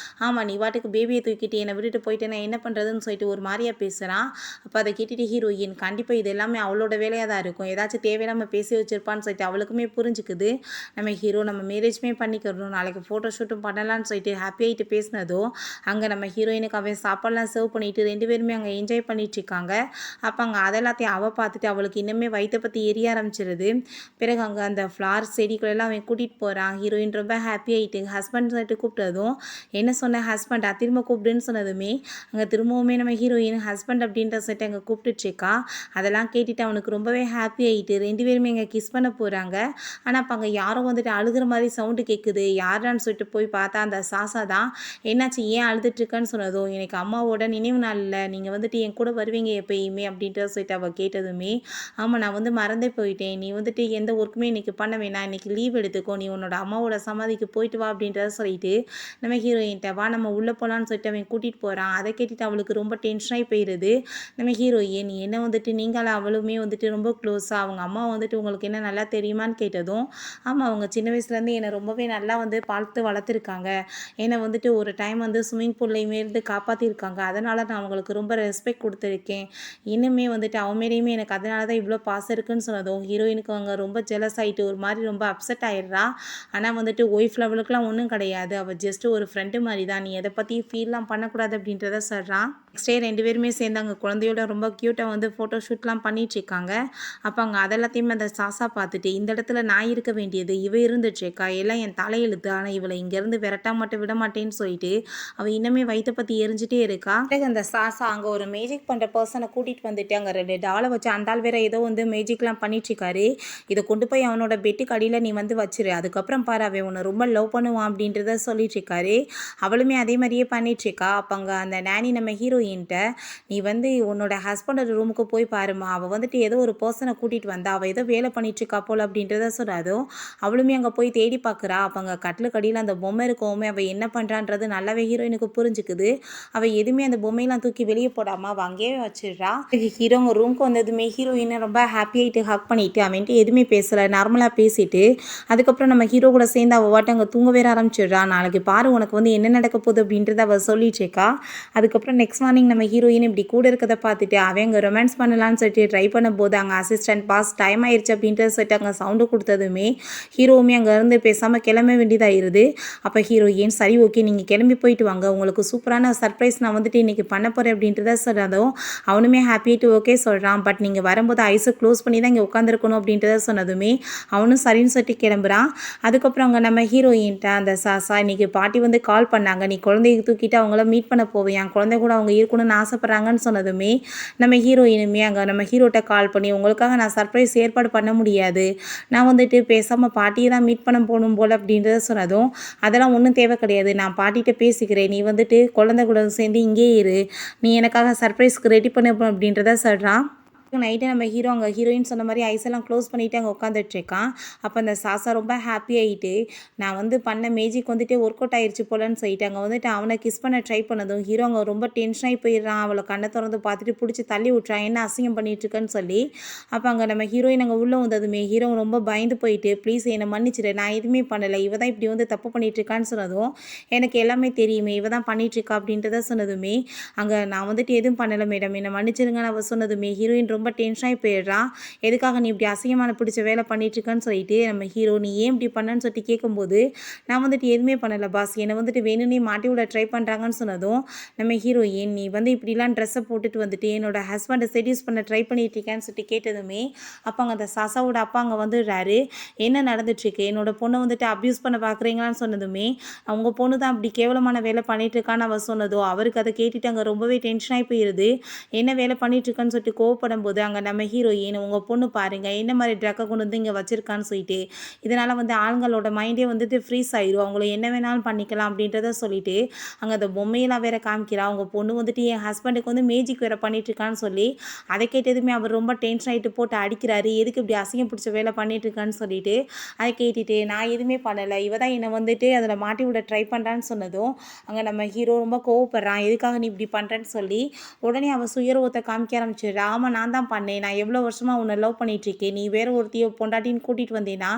ஆமாம் நீ வாட்டுக்கு பேபியை தூக்கிட்டு என்னை விட்டுட்டு போயிட்டு நான் என்ன பண்ணுறதுன்னு சொல்லிட்டு ஒரு மாதிரியாக பேசுகிறான். அப்போ அதை கேட்டுட்டு ஹீரோயின், கண்டிப்பாக இது எல்லாமே அவளோட வேலையாக தான் இருக்கும், ஏதாச்சும் தேவையில்லாமல் பேசி வச்சிருப்பான்னு சொல்லிட்டு அவளுக்குமே புரிஞ்சுக்குது. நம்ம ஹீரோ, நம்ம மேரேஜ்மே பண்ணிக்கிறணும், நாளைக்கு ஃபோட்டோ ஷூட்டும் பண்ணலான்னு சொல்லிட்டு ஹாப்பி ஆகிட்டு பேசினதும் அங்கே நம்ம ஹீரோயினுக்கு அவன் சாப்பாடெலாம் சர்வ் பண்ணிட்டு 2 பேருமே அங்கே என்ஜாய் பண்ணிட்டு இருக்காங்க. அப்போ அங்கே அதெல்லாத்தையும் அவள் பார்த்துட்டு அவளுக்கு இன்னுமே வயிற்றை பற்றி எரிய ஆரம்பிச்சிருது. பிறகு அங்கே அந்த ஃப்ளார் செடிகளெல்லாம் அவன் கூட்டிகிட்டு போகிறான். ஹீரோயின் ரொம்ப ஹாப்பி ஆகிட்டு ஹஸ்பண்ட் சொல்லிட்டு கூப்பிட்டதும், என்ன சொன்ன ஹஸ்பண்டா, திரும்ப கூப்பிடுன்னு சொன்னதுமே அங்கே திரும்பவுமே நம்ம ஹீரோயின் ஹஸ்பண்ட் அப்படின்ற சொல்லிட்டு அங்கே கூப்பிட்டுட்ருக்கா. அதெல்லாம் கேட்டுட்டு அவனுக்கு ரொம்பவே ஹாப்பி ஆகிட்டு 2 பேருமே இங்கே கிஸ் பண்ண போகிறாங்க. ஆனால் அப்போ அங்கே யாரும் வந்துட்டு அழுகிற மாதிரி சவுண்டு கேட்குது, யாரான்னு சொல்லிட்டு போய் பார்த்தா அந்த சாசா தான். என்னாச்சு, ஏன் அழுதுட்டுருக்கன்னு சொன்னதும், எனக்கு அம்மாவோட நினைவு நாள் இல்லை, நீங்கள் வந்துட்டு என் கூட வருவீங்க எப்பயுமே அப்படின்றத சொல்லிட்டு அவள் கேட்டதுமே, ஆமாம் நான் வந்து மறந்தே போயிட்டேன், நீ வந்துட்டு எந்த ஒர்க்குமே இன்றைக்கி பண்ண வேணாம், இன்றைக்கி லீவ் எடுத்துக்கோ, நீ உன்னோட அம்மாவோட சமாதிக்கு போயிட்டு வா அப்படின்றத சொல்லிட்டு நம்ம ஹீரோயின்ட்ட வா நம்ம உள்ளே போகலான்னு சொல்லிட்டு அவன் கூட்டிகிட்டு போகிறான். அதை கேட்டுட்டு அவளுக்கு ரொம்ப டென்ஷனாகி போயிடுது. நம்ம ஹீரோயின், நீ என்ன வந்துட்டு நீங்களும் அவளுமே வந்துட்டு ரொம்ப க்ளோஸாக, அவங்க அம்மா வந்துட்டு உங்களுக்கு என்ன நல்லா தெரியுமான்னு கேட்டதும், ஆமாம் அவங்க சின்ன வயசுலேருந்து என்னை ரொம்பவே நல்லா வந்து பார்த்து வளர்த்துருக்காங்க, என்னை வந்துட்டு ஒரு டைம் வந்து ஸ்விம்மிங் பூல்லையுமே இருந்து காப்பாற்றிருக்காங்க, அதனால் நான் அவங்களுக்கு ரொம்ப ரெஸ்பெக்ட் கொடுத்துருக்கேன், இன்னுமே வந்துட்டு அவன் மேலேயுமே எனக்கு அதனால தான் இவ்வளோ பாசம் இருக்குன்னு சொன்னதும் ஹீரோயினுக்கு அவங்க ரொம்ப ஜெலஸ் ஆகிட்டு ஒரு மாதிரி ரொம்ப அப்செட் ஆயிடுறா. ஆனால் வந்துட்டு ஒய்ஃப் லெவலுக்குலாம் ஒன்றும் கிடையாது, அவள் ஜஸ்ட் ஒரு ஃப்ரெண்டு மாதிரி தான், நீ எதை பற்றி ஃபீல்லாம் பண்ணக்கூடாது அப்படின்றத சொல்கிறான். நெக்ஸ்ட் டே 2 பேருமே சேர்ந்து அங்கே குழந்தையோட ரொம்ப க்யூட்டாக வந்து ஃபோட்டோ ஷூட்லாம் பண்ணிகிட்ருக்காங்க. அப்போ அங்கே அதெல்லாத்தையுமே அந்த சாசா பார்த்துட்டு, இந்த இடத்துல நான் இருக்க வேண்டியது இவ இருந்துட்டுருக்கா, எல்லாம் என் தலையெழுத்து, ஆனால் இவளை இங்கேருந்து விரட்டா மட்டும் விட மாட்டேன்னு சொல்லிட்டு அவள் இன்னுமே வயிற்றை பற்றி எரிஞ்சிட்டே இருக்கா. பிறகு அந்த சாசா அங்கே ஒரு மேஜிக் பண்ணுற பர்சனை கூட்டிகிட்டு வந்துட்டு அங்கே 2 டாலை வச்சு அந்த ஆள் வேற ஏதோ வந்து மேஜிக்லாம் பண்ணிட்டுருக்காரு, இதை கொண்டு போய் அவனோட பெட்டுக்கு அடியில் நீ வந்து வச்சிரு, அதுக்கப்புறம் பாரு அவன் உன்னை ரொம்ப லவ் பண்ணுவான் அப்படின்றத சொல்லிட்டுருக்காரு. அவளுமே அதே மாதிரியே பண்ணிட்டுருக்கா. அப்போ அங்கே அந்த நானி நம்ம ஹீரோயின்ட்ட, நீ வந்து உன்னோட ஹஸ்பண்டோட ரூமுக்கு போய் பாருமா, அவள் வந்துட்டு ஏதோ ஒரு பர்சனை கூட்டிகிட்டு வந்தா, அவள் ஏதோ வேலை பண்ணிட்டுருக்கா போல் அப்படின்றத சொல்லாதும் அவளுமே அங்கே போய் தேடி பார்க்குறா. அப்போ அங்கே கட்டிலுக்கு அடியில் அந்த பொம்மை இருக்கவுமே அவள் என்ன பண்ணுறான்றது நல்லாவே ஹீரோயினுக்கு புரிஞ்சுக்குது. அவள் எதுவுமே அந்த பொம்மையெல்லாம் தூக்கி வெளியே போடாமல் அவள் அங்கேயே வச்சிடுறா. ஹீரோங்க ரூமுக்கு வந்ததுமே ஹீரோயினை ரொம்ப ஹாப்பியாகிட்டு ஹக் பண்ணிவிட்டு அவன்ட்டு எதுவுமே பேசலை, நார்மலாக பேசிட்டு அதுக்கப்புறம் நம்ம ஹீரோ கூட சேர்ந்து அவள் வாட்டு அங்கே தூங்க வேற ஆரம்பிச்சிடுறா. நாளைக்கு பாரு உனக்கு வந்து என்ன நடக்க போகுது அப்படின்றத அவள் சொல்லிட்டுருக்கா. அதுக்கப்புறம் நெக்ஸ்ட் மார்னிங் நம்ம ஹீரோயின் இப்படி கூட இருக்கிறத பார்த்துட்டு அவன் அங்கே ரொமான்ஸ் பண்ணலான்னு சொல்லிட்டு ட்ரை பண்ணும்போது அங்கே அசிஸ்டன்ட் பாஸ் டைம் ஆயிடுச்சு அப்படின்ட்டு சொல்லிட்டு அங்கே சவுண்டு கொடுத்ததுமே ஹீரோவுமே அங்கே இருந்து பேசாமல் கிளம்ப வேண்டியதாகிடுது. அப்போ ஹீரோயின், சரி ஓகே நீங்கள் கிளம்பி போயிட்டு வாங்க, உங்களுக்கு சூப்பரான சர்ப்ரைஸ் நான் வந்துட்டு இன்றைக்கி பண்ண போகிறேன் அப்படின்றத சொன்னதும் அவனுமே ஹாப்பிட்டு ஓகே சொல்கிறான். பட் நீங்கள் வரும்போது ஐஸை க்ளோஸ் பண்ணி தான் இங்கே உட்காந்துருக்கணும் அப்படின்றத சொன்னதுமே அவனும் சரின்னு சொல்லிட்டு கிளம்புறான். அதுக்கப்புறம் அங்கே நம்ம ஹீரோயின்ட்ட அந்த சாசா, இன்றைக்கி பாட்டி வந்து கால் பண்ணாங்க, நீ குழந்தைய தூக்கிட்டு அவங்கள மீட் பண்ண போவேன், என் குழந்தை கூட அவங்க இருக்கணும்னு ஆசைப்பட்றாங்கன்னு சொன்னதுமே நம்ம நம்ம ஹீரோயினுமே அங்கே நம்ம ஹீரோட்ட கால் பண்ணி உங்களுக்காக நான் சர்ப்ரைஸ் ஏற்பாடு பண்ண முடியாது, நான் வந்துட்டு பேசாமல் பாட்டியை தான் மீட் பண்ண போகணும் போல் அப்படின்றத சொன்னதும், அதெல்லாம் ஒன்றும் தேவை கிடையாது, நான் பாட்டிகிட்ட பேசிக்கிறேன், நீ வந்துட்டு குழந்தை கூட சேர்ந்து இங்கேயே இரு, நீ எனக்காக சர்ப்ரைஸ்க்கு ரெடி பண்ண அப்படின்றத சொல்கிறான். நைட்டு நம்ம ஹீரோ அங்கே ஹீரோயின் சொன்ன மாதிரி ஐஸ் எல்லாம் க்ளோஸ் பண்ணிவிட்டு அங்கே உட்காந்துட்ருக்கான். அப்போ அந்த சாசா ரொம்ப ஹாப்பி ஆகிட்டு, நான் வந்து பண்ண மேஜிக் வந்துட்டு ஒர்க் அவுட் ஆயிடுச்சு போலன்னு சொல்லிட்டு அங்கே வந்துட்டு அவனை கிஸ் பண்ண ட்ரை பண்ணதும் ஹீரோ அங்கே ரொம்ப டென்ஷனாகி போயிடுறான். அவளை கண்ணை திறந்து பார்த்துட்டு பிடிச்சி தள்ளி விட்றான், என்ன அசிங்கம் பண்ணிட்டுருக்கன்னு சொல்லி. அப்போ அங்கே நம்ம ஹீரோயின் அங்கே உள்ளே வந்ததுமே ஹீரோ ரொம்ப பயந்து போயிட்டு, ப்ளீஸ் என்னை மன்னிச்சிடு, நான் எதுவுமே பண்ணலை, இவ தான் இப்படி வந்து தப்பு பண்ணிகிட்ருக்கான்னு சொன்னதும், எனக்கு எல்லாமே தெரியுமே, இவ தான் பண்ணிகிட்ருக்கா அப்படின்றத சொன்னதுமே, அங்கே நான் வந்துட்டு எதுவும் பண்ணலை மேடம், என்னை மன்னிச்சிருங்கன்னு அவள் சொன்னதுமே ஹீரோயின் ரொம்ப டென்ஷனாகி போயிடுறான். எதுக்காக நீ இப்படி அசிங்கமான பிடிச்ச வேலை பண்ணிட்டுருக்கன்னு சொல்லிட்டு நம்ம ஹீரோ நீ ஏன் இப்படி பண்ணன்னு சொல்லிட்டு கேட்கும்போது, நான் வந்துட்டு எதுவுமே பண்ணலை பாஸ், என்னை வந்துட்டு வேணும்னே மாட்டி விட ட்ரை பண்ணுறாங்கன்னு சொன்னதும், நம்ம ஹீரோயின் நீ வந்து இப்படிலாம் ட்ரெஸ்ஸை போட்டுட்டு வந்துட்டு என்னோட ஹஸ்பண்டை செடியூஸ் பண்ண ட்ரை பண்ணிட்டுருக்கேன்னு சொல்லிட்டு கேட்டதுமே, அப்போ அங்கே அந்த சாசாவோட அப்பா அங்கே வந்துடுறாரு. என்ன நடந்துட்டுருக்கு, என்னோட பொண்ணை வந்துட்டு அப்யூஸ் பண்ண பார்க்குறீங்களான்னு சொன்னதுமே, அவங்க பொண்ணு தான் அப்படி கேவலமான வேலை பண்ணிட்டுருக்கான்னு அவள் சொன்னதோ, அவருக்கு அதை கேட்டுட்டு அங்கே ரொம்பவே டென்ஷனாகி போயிடுது. என்ன வேலை பண்ணிட்டுருக்கான்னு சொல்லிட்டு கோவப்படும் போது அங்கே நம்ம ஹீரோயின் உங்கள் பொண்ணு பாருங்கள் என்ன மாதிரி ட்ரக்கை கொண்டு வந்து இங்கே வச்சுருக்கான்னு சொல்லிட்டு, இதனால் வந்து ஆளுங்களோட மைண்டே வந்துட்டு ஃப்ரீஸ் ஆயிடும், அவங்கள என்ன வேணாலும் பண்ணிக்கலாம் அப்படின்றத சொல்லிட்டு அங்கே அந்த பொம்மையெல்லாம் வேற காமிக்கிறா. அவங்க பொண்ணு வந்துட்டு என் ஹஸ்பண்டுக்கு வந்து மேஜிக் வேறு பண்ணிட்டுருக்கான்னு சொல்லி, அதை கேட்டதுமே அவர் ரொம்ப டென்ஷன் ஆகிட்டு போட்டு அடிக்கிறாரு. எதுக்கு இப்படி அசிங்கம் பிடிச்ச வேலை பண்ணிட்டுருக்கான்னு சொல்லிட்டு, அதை கேட்டுட்டு நான் எதுவுமே பண்ணலை, இவ தான் என்னை வந்துட்டு அதில் மாட்டி விட ட்ரை பண்ணுறான்னு சொன்னதும் அங்கே நம்ம ஹீரோ ரொம்ப கோவப்படுறான். எதுக்காக நீ இப்படி பண்ணுறேன்னு சொல்லி உடனே அவள் சுயரூபத்தை காமிக்க ஆரம்பிச்சிடுறா. ஆமாம் நான் தான் பண்ணேன், நான் எவ்வளோ வருஷமாக உன்னை லவ் பண்ணிகிட்ருக்கேன், நீ வேறு ஒருத்தையோ பொண்டாட்டின்னு கூட்டிகிட்டு வந்தேன்னா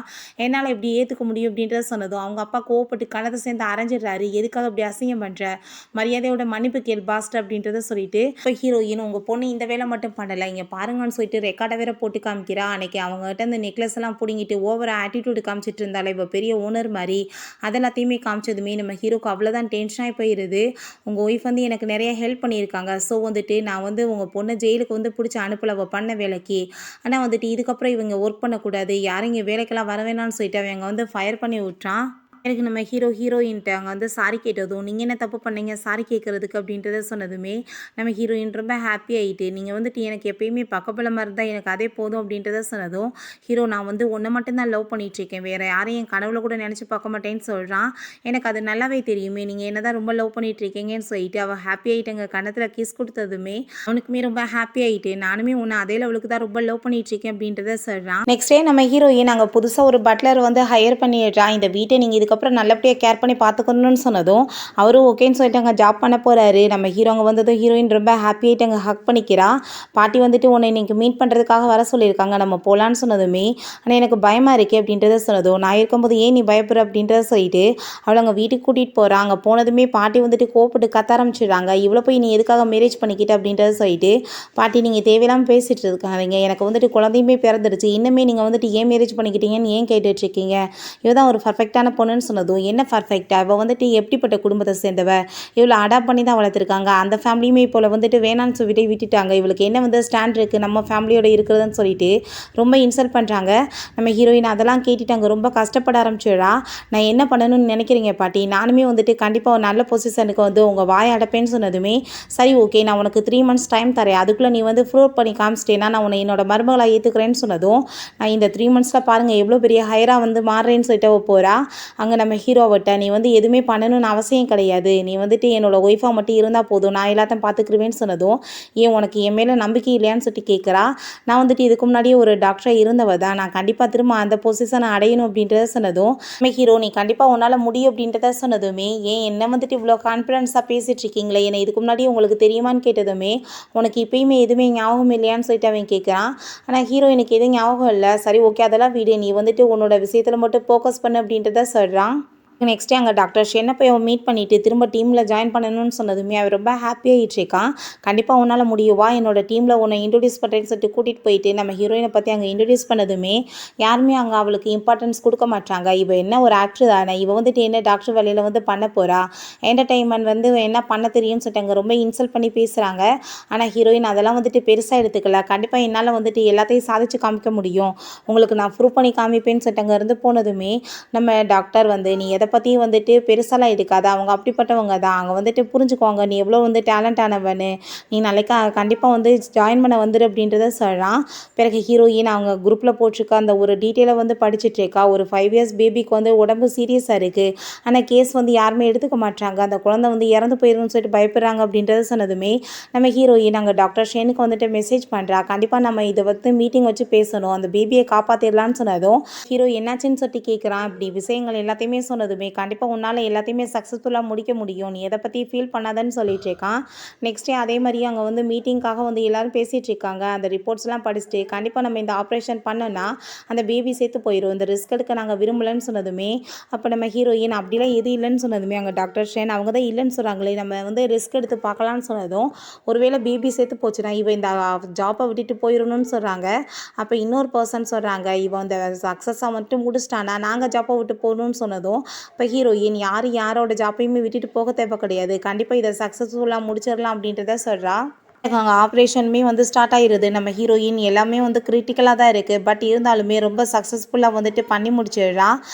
என்னால் எப்படி ஏற்றுக்க முடியும் அப்படின்றத சொன்னதும் அவங்க அப்பா கோவப்பட்டு கணத்தை சேர்ந்து அரைஞ்சிடுறாரு. எதுக்காக அப்படி அசிங்கம் பண்ணுற, மரியாதையோட மன்னிப்பு கேள் பாஸ்ட் அப்படின்றத சொல்லிட்டு, இப்போ ஹீரோயின் உங்கள் பொண்ணு இந்த வேலை மட்டும் பண்ணலை, இங்கே பாருங்கன்னு சொல்லிட்டு ரெக்கார்டை வேற போட்டு காமிக்கிறா. அன்றைக்கி அவங்ககிட்ட இந்த நெக்லஸ் எல்லாம் பிடிங்கிட்டு ஓவர ஆட்டிடியூடு காமிச்சிட்டு இருந்தாலே இப்போ பெரிய ஓனர் மாதிரி அதெல்லாத்தையுமே காமிச்சதுமே நம்ம ஹீரோக்கு அவ்வளோதான் டென்ஷனாகி போயிடுது. உங்கள் ஒய்ஃப் வந்து எனக்கு நிறைய ஹெல்ப் பண்ணியிருக்காங்க, ஸோ வந்துட்டு நான் வந்து உங்கள் பொண்ணை ஜெயிலுக்கு வந்து பிடிச்சி அனுப்பலை பண்ண வேலைக்கு, ஆனால் வந்துட்டு இதுக்கப்புறம் இவங்க ஒர்க் பண்ணக்கூடாது, யாரும் இங்கே வேலைக்கெல்லாம் வர வேணாம்னு சொல்லிட்டு அவங்க வந்து ஃபயர் பண்ணி விட்றான். எனக்கு நம்ம ஹீரோயின்ட்ட அங்கே வந்து சாரி கேட்டதும், நீங்கள் என்ன தப்பு பண்ணீங்க சாரி கேட்குறதுக்கு அப்படின்றத சொன்னதுமே நம்ம ஹீரோயின் ரொம்ப ஹாப்பி ஆகிட்டு, நீங்கள் வந்துட்டு எனக்கு எப்பயுமே பக்கபலமாக இருந்தால் எனக்கு அதே போதும் அப்படின்றத சொன்னதும் ஹீரோ நான் வந்து ஒன்றை மட்டும்தான் லவ் பண்ணிகிட்ருக்கேன், வேறு யாரையும் என் கனவுல கூட நினச்சி பார்க்க மாட்டேன்னு சொல்கிறான். எனக்கு அது நல்லாவே தெரியுமே, நீங்கள் என்ன தான் ரொம்ப லவ் பண்ணிகிட்ருக்கீங்கன்னு சொல்லிட்டு அவள் ஹாப்பி ஆகிட்டு கணத்தில் கிஸ் கொடுத்ததுமே அவனுக்குமே ரொம்ப ஹாப்பி ஆகிட்டு, நானுமே உன்னை அதே லெவலுக்கு தான் ரொம்ப லவ் பண்ணிகிட்ருக்கேன் அப்படின்றத சொல்கிறான். நெக்ஸ்ட் டே நம்ம ஹீரோயின் அங்கே புதுசாக ஒரு பட்லர் வந்து ஹையர் பண்ணிடுறான். இந்த வீட்டை நீங்கள் இதுக்கு அப்புறம் நல்லபடியாக கேர் பண்ணி பார்த்துக்கணும்னு சொன்னதும் அவரும் ஓகேன்னு சொல்லிட்டு அங்கே ஜாப் பண்ண போகிறாரு. நம்ம ஹீரோங்க வந்ததும் ஹீரோயின் ரொம்ப ஹாப்பி ஆகிட்டு அங்கே ஹக் பண்ணிக்கிறா. பாட்டி வந்துட்டு உன்னை இன்றைக்கி மீட் பண்ணுறதுக்காக வர சொல்லியிருக்காங்க, நம்ம போகலான்னு சொன்னதுமே ஆனால் எனக்கு பயமாக இருக்கே அப்படின்றத சொன்னதும், நான் இருக்கும்போது ஏன் நீ பயப்படுற அப்படின்றத சொல்லிட்டு அவளை அங்கே வீட்டுக்கு கூட்டிகிட்டு போகிறான். அங்கே போனதுமே பாட்டி வந்துட்டு கோப்பிட்டு கத்த ஆரம்பிச்சிடுறாங்க. இவ்வளோ போய் நீ எதுக்காக மேரேஜ் பண்ணிக்கிட்ட அப்படின்றத சொல்லிட்டு, பாட்டி நீங்கள் தேவையில்லாமல் பேசிகிட்டு இருக்காங்க, எனக்கு வந்துட்டு குழந்தையுமே பிறந்துடுச்சு, இன்னுமே நீங்கள் வந்துட்டு ஏன் மேரேஜ் பண்ணிக்கிட்டீங்கன்னு ஏன் கேட்டுட்ருக்கீங்க, இவதான் ஒரு பர்ஃபெக்டான பொண்ணுன்னு சொன்னதும், என்ன பர்ஃபெக்டா, அவள் வந்துட்டு எப்படிப்பட்ட குடும்பத்தை சேர்ந்தவ, இவளை அடாப்ட் பண்ணி தான் வளர்த்துருக்காங்க, அந்த ஃபேமிலியுமே இப்போ வந்துட்டு வேணான்னு சொல்லிட்டு விட்டுட்டாங்க, இவளுக்கு என்ன வந்து ஸ்டாண்ட் இருக்குது நம்ம ஃபேமிலியோட இருக்கிறதுன்னு சொல்லிட்டு ரொம்ப இன்சல்ட் பண்ணுறாங்க. நம்ம ஹீரோயின் அதெல்லாம் கேட்டுட்டு அங்கே ரொம்ப கஷ்டப்பட ஆரம்பிச்சிடா. நான் என்ன பண்ணணும்னு நினைக்கிறீங்க பாட்டி, நானுமே வந்துட்டு கண்டிப்பாக ஒரு நல்ல பொசிஷனுக்கு வந்து உங்கள் வாய் அடைப்பேன்னு சொன்னதுமே, சரி ஓகே நான் உனக்கு 3 months டைம் தரேன், அதுக்குள்ளே நீ வந்து ப்ரூவ் பண்ணி காமிச்சிட்டேன்னா நான் உன்னை என்னோட மருமகளாக ஏற்றுக்கிறேன்னு சொன்னதும், நான் இந்த 3 monthஸில் பாருங்கள் எவ்வளோ பெரிய ஹையராக வந்து மாறுறேன்னு சொல்லிட்டு போகிறா. அங்கே நம்ம ஹீரோவட்ட நீ வந்து எதுவுமே பண்ணணும்னு அவசியம் கிடையாது, நீ வந்துட்டு என்னோட ஒய்ஃபாக மட்டும் இருந்தால் போதும், நான் எல்லாத்தையும் பார்த்துக்குருவேன்னு சொன்னதும், ஏன் உனக்கு என் மேலே நம்பிக்கை இல்லையான்னு சொல்லிட்டு கேட்குறா. நான் வந்துட்டு இதுக்கு முன்னாடியே ஒரு டாக்டராக இருந்தவ தான், நான் கண்டிப்பாக திரும்ப அந்த பொசிஷனை அடையணும் அப்படின்றத சொன்னதும், நம்ம ஹீரோ நீ கண்டிப்பாக உன்னால் முடியும் அப்படின்றத சொன்னதுமே, ஏன் என்ன வந்துட்டு இவ்வளோ கான்ஃபிடன்ஸாக பேசிகிட்டு இருக்கீங்களே, என்னை இதுக்கு முன்னாடி உங்களுக்கு தெரியுமான்னு கேட்டதுமே, உனக்கு இப்பயுமே எதுவுமே ஞாபகம் இல்லையான்னு சொல்லிட்டு அவன் கேட்குறான். ஆனால் ஹீரோயினுக்கு எதுவும் ஞாபகம் இல்லை. சரி ஓகே அதெல்லாம் விடு, நீ வந்துட்டு உன்னோட விஷயத்தில் மட்டும் ஃபோக்கஸ் பண்ணு அப்படின்றத சொல்கிறான். நெக்ஸ்ட் டே அங்கே டாக்டர் ஷென்னை போய் அவன் மீட் பண்ணிவிட்டு திரும்ப டீமில் ஜாயின் பண்ணணும்னு சொன்னதுமே அவர் ரொம்ப ஹாப்பியாகிட்டு இருக்கான். கண்டிப்பாக உன்னால் முடியுவா, என்னோட டீமில் உன்னை இன்ட்ரடியூஸ் பண்ணுறேன்னு சொல்லிட்டு கூட்டிகிட்டு போயிட்டு நம்ம ஹீரோயினை பற்றி அங்கே இன்ட்ரடியூஸ் பண்ணதுமே யாருமே அங்கே அவளுக்கு இம்பார்ட்டன்ஸ் கொடுக்க மாட்டாங்க. இவள் என்ன ஒரு ஆக்டர் தானே, இவள் வந்துட்டு என்ன டாக்டர் வேலையில் வந்து பண்ண போகிறா, என்டர்டெயின்மெண்ட் வந்து என்ன பண்ண தெரியும்னு சொல்லிட்டு அங்கே ரொம்ப இன்சல்ட் பண்ணி பேசுகிறாங்க. ஆனால் ஹீரோயின் அதெல்லாம் வந்துட்டு பெருசாக எடுத்துக்கல. கண்டிப்பாக என்னால் வந்துட்டு எல்லாத்தையும் சாதிச்சு காமிக்க முடியும், உங்களுக்கு நான் ப்ரூவ் பண்ணி காமிப்பேன்னு சொல்லிட்டு அங்கே இருந்து போனதுமே நம்ம டாக்டர் வந்து நீ எதை எதை பற்றியும் வந்துட்டு பெருசாலாம் எடுக்காத, அவங்க அப்படிப்பட்டவங்க தான், அங்கே வந்துட்டு புரிஞ்சுக்குவாங்க நீ எவ்வளோ வந்து டேலண்ட் ஆனவனு, நீ நாளைக்கு கண்டிப்பாக வந்து ஜாயின் பண்ண வந்துரு அப்படின்றத சொல்கிறான். பிறகு ஹீரோயின் அவங்க குரூப்பில் போட்டிருக்க அந்த ஒரு டீட்டெயிலை வந்து படிச்சுட்டு இருக்கா. ஒரு 5 இயர்ஸ் பேபிக்கு வந்து உடம்பு சீரியஸாக இருக்குது, ஆனால் கேஸ் வந்து யாருமே எடுத்துக்க மாட்டாங்க, அந்த குழந்தை வந்து இறந்து போயிருன்னு சொல்லிட்டு பயப்படுறாங்க அப்படின்றத சொன்னதுமே நம்ம ஹீரோயின் அங்கே டாக்டர் ஷேனுக்கு வந்துட்டு மெசேஜ் பண்ணுறா. கண்டிப்பாக நம்ம இதை வந்து மீட்டிங் வச்சு பேசணும், அந்த பேபியை காப்பாற்றிடலான்னு சொன்னதும் ஹீரோ என்னாச்சுன்னு சொல்லி கேட்குறான். இப்படி விஷயங்கள் எல்லாத்தையுமே சொன்னதுமே கண்டிப்பாக உன்னால் எல்லாத்தையுமே சக்ஸஸ்ஃபுல்லாக முடிக்க முடியும், நீ எதை பற்றி ஃபீல் பண்ணாதன்னு சொல்லிட்டு இருக்கான். நெக்ஸ்ட் டே அதே மாதிரி அங்கே வந்து மீட்டிங்காக வந்து எல்லாரும் பேசிகிட்டு இருக்காங்க. அந்த ரிப்போர்ட்ஸ்லாம் படிச்சுட்டு கண்டிப்பாக நம்ம இந்த ஆப்ரேஷன் பண்ணோன்னா அந்த பேபி சேர்த்து போயிடும், இந்த ரிஸ்க் எடுக்க நாங்கள் விரும்பலன்னு சொன்னதுமே அப்போ நம்ம ஹீரோயின் அப்படிலாம் எது இல்லைன்னு சொன்னதுமே அங்கே டாக்டர் ஷேன் அவங்க தான் இல்லைன்னு சொல்கிறாங்களே, நம்ம வந்து ரிஸ்க் எடுத்து பார்க்கலான்னு சொன்னதும் ஒருவேளை பேபி சேர்த்து போச்சுன்னா இவன் இந்த ஜாப்பை விட்டுட்டு போயிடணும்னு சொல்கிறாங்க. அப்போ இன்னொரு பர்சன் சொல்கிறாங்க இவன் இந்த சக்ஸஸாக மட்டும் முடிச்சிட்டானா நாங்கள் ஜாப்பை விட்டு போகணும்னு சொன்னதும் இப்போ ஹீரோயின் யாரோட ஜாப்பையுமே விட்டுட்டு போக தேவை கிடையாது, கண்டிப்பாக இதை சக்ஸஸ்ஃபுல்லாக முடிச்சிடலாம் அப்படின்றத சொல்கிறா. அங்கே ஆப்ரேஷனுமே வந்து ஸ்டார்ட் ஆகிடுது. நம்ம ஹீரோயின் எல்லாமே வந்து கிரிட்டிக்கலாக தான் இருக்குது, பட் இருந்தாலுமே ரொம்ப சக்ஸஸ்ஃபுல்லாக வந்துட்டு பண்ணி முடிச்சிடுறா.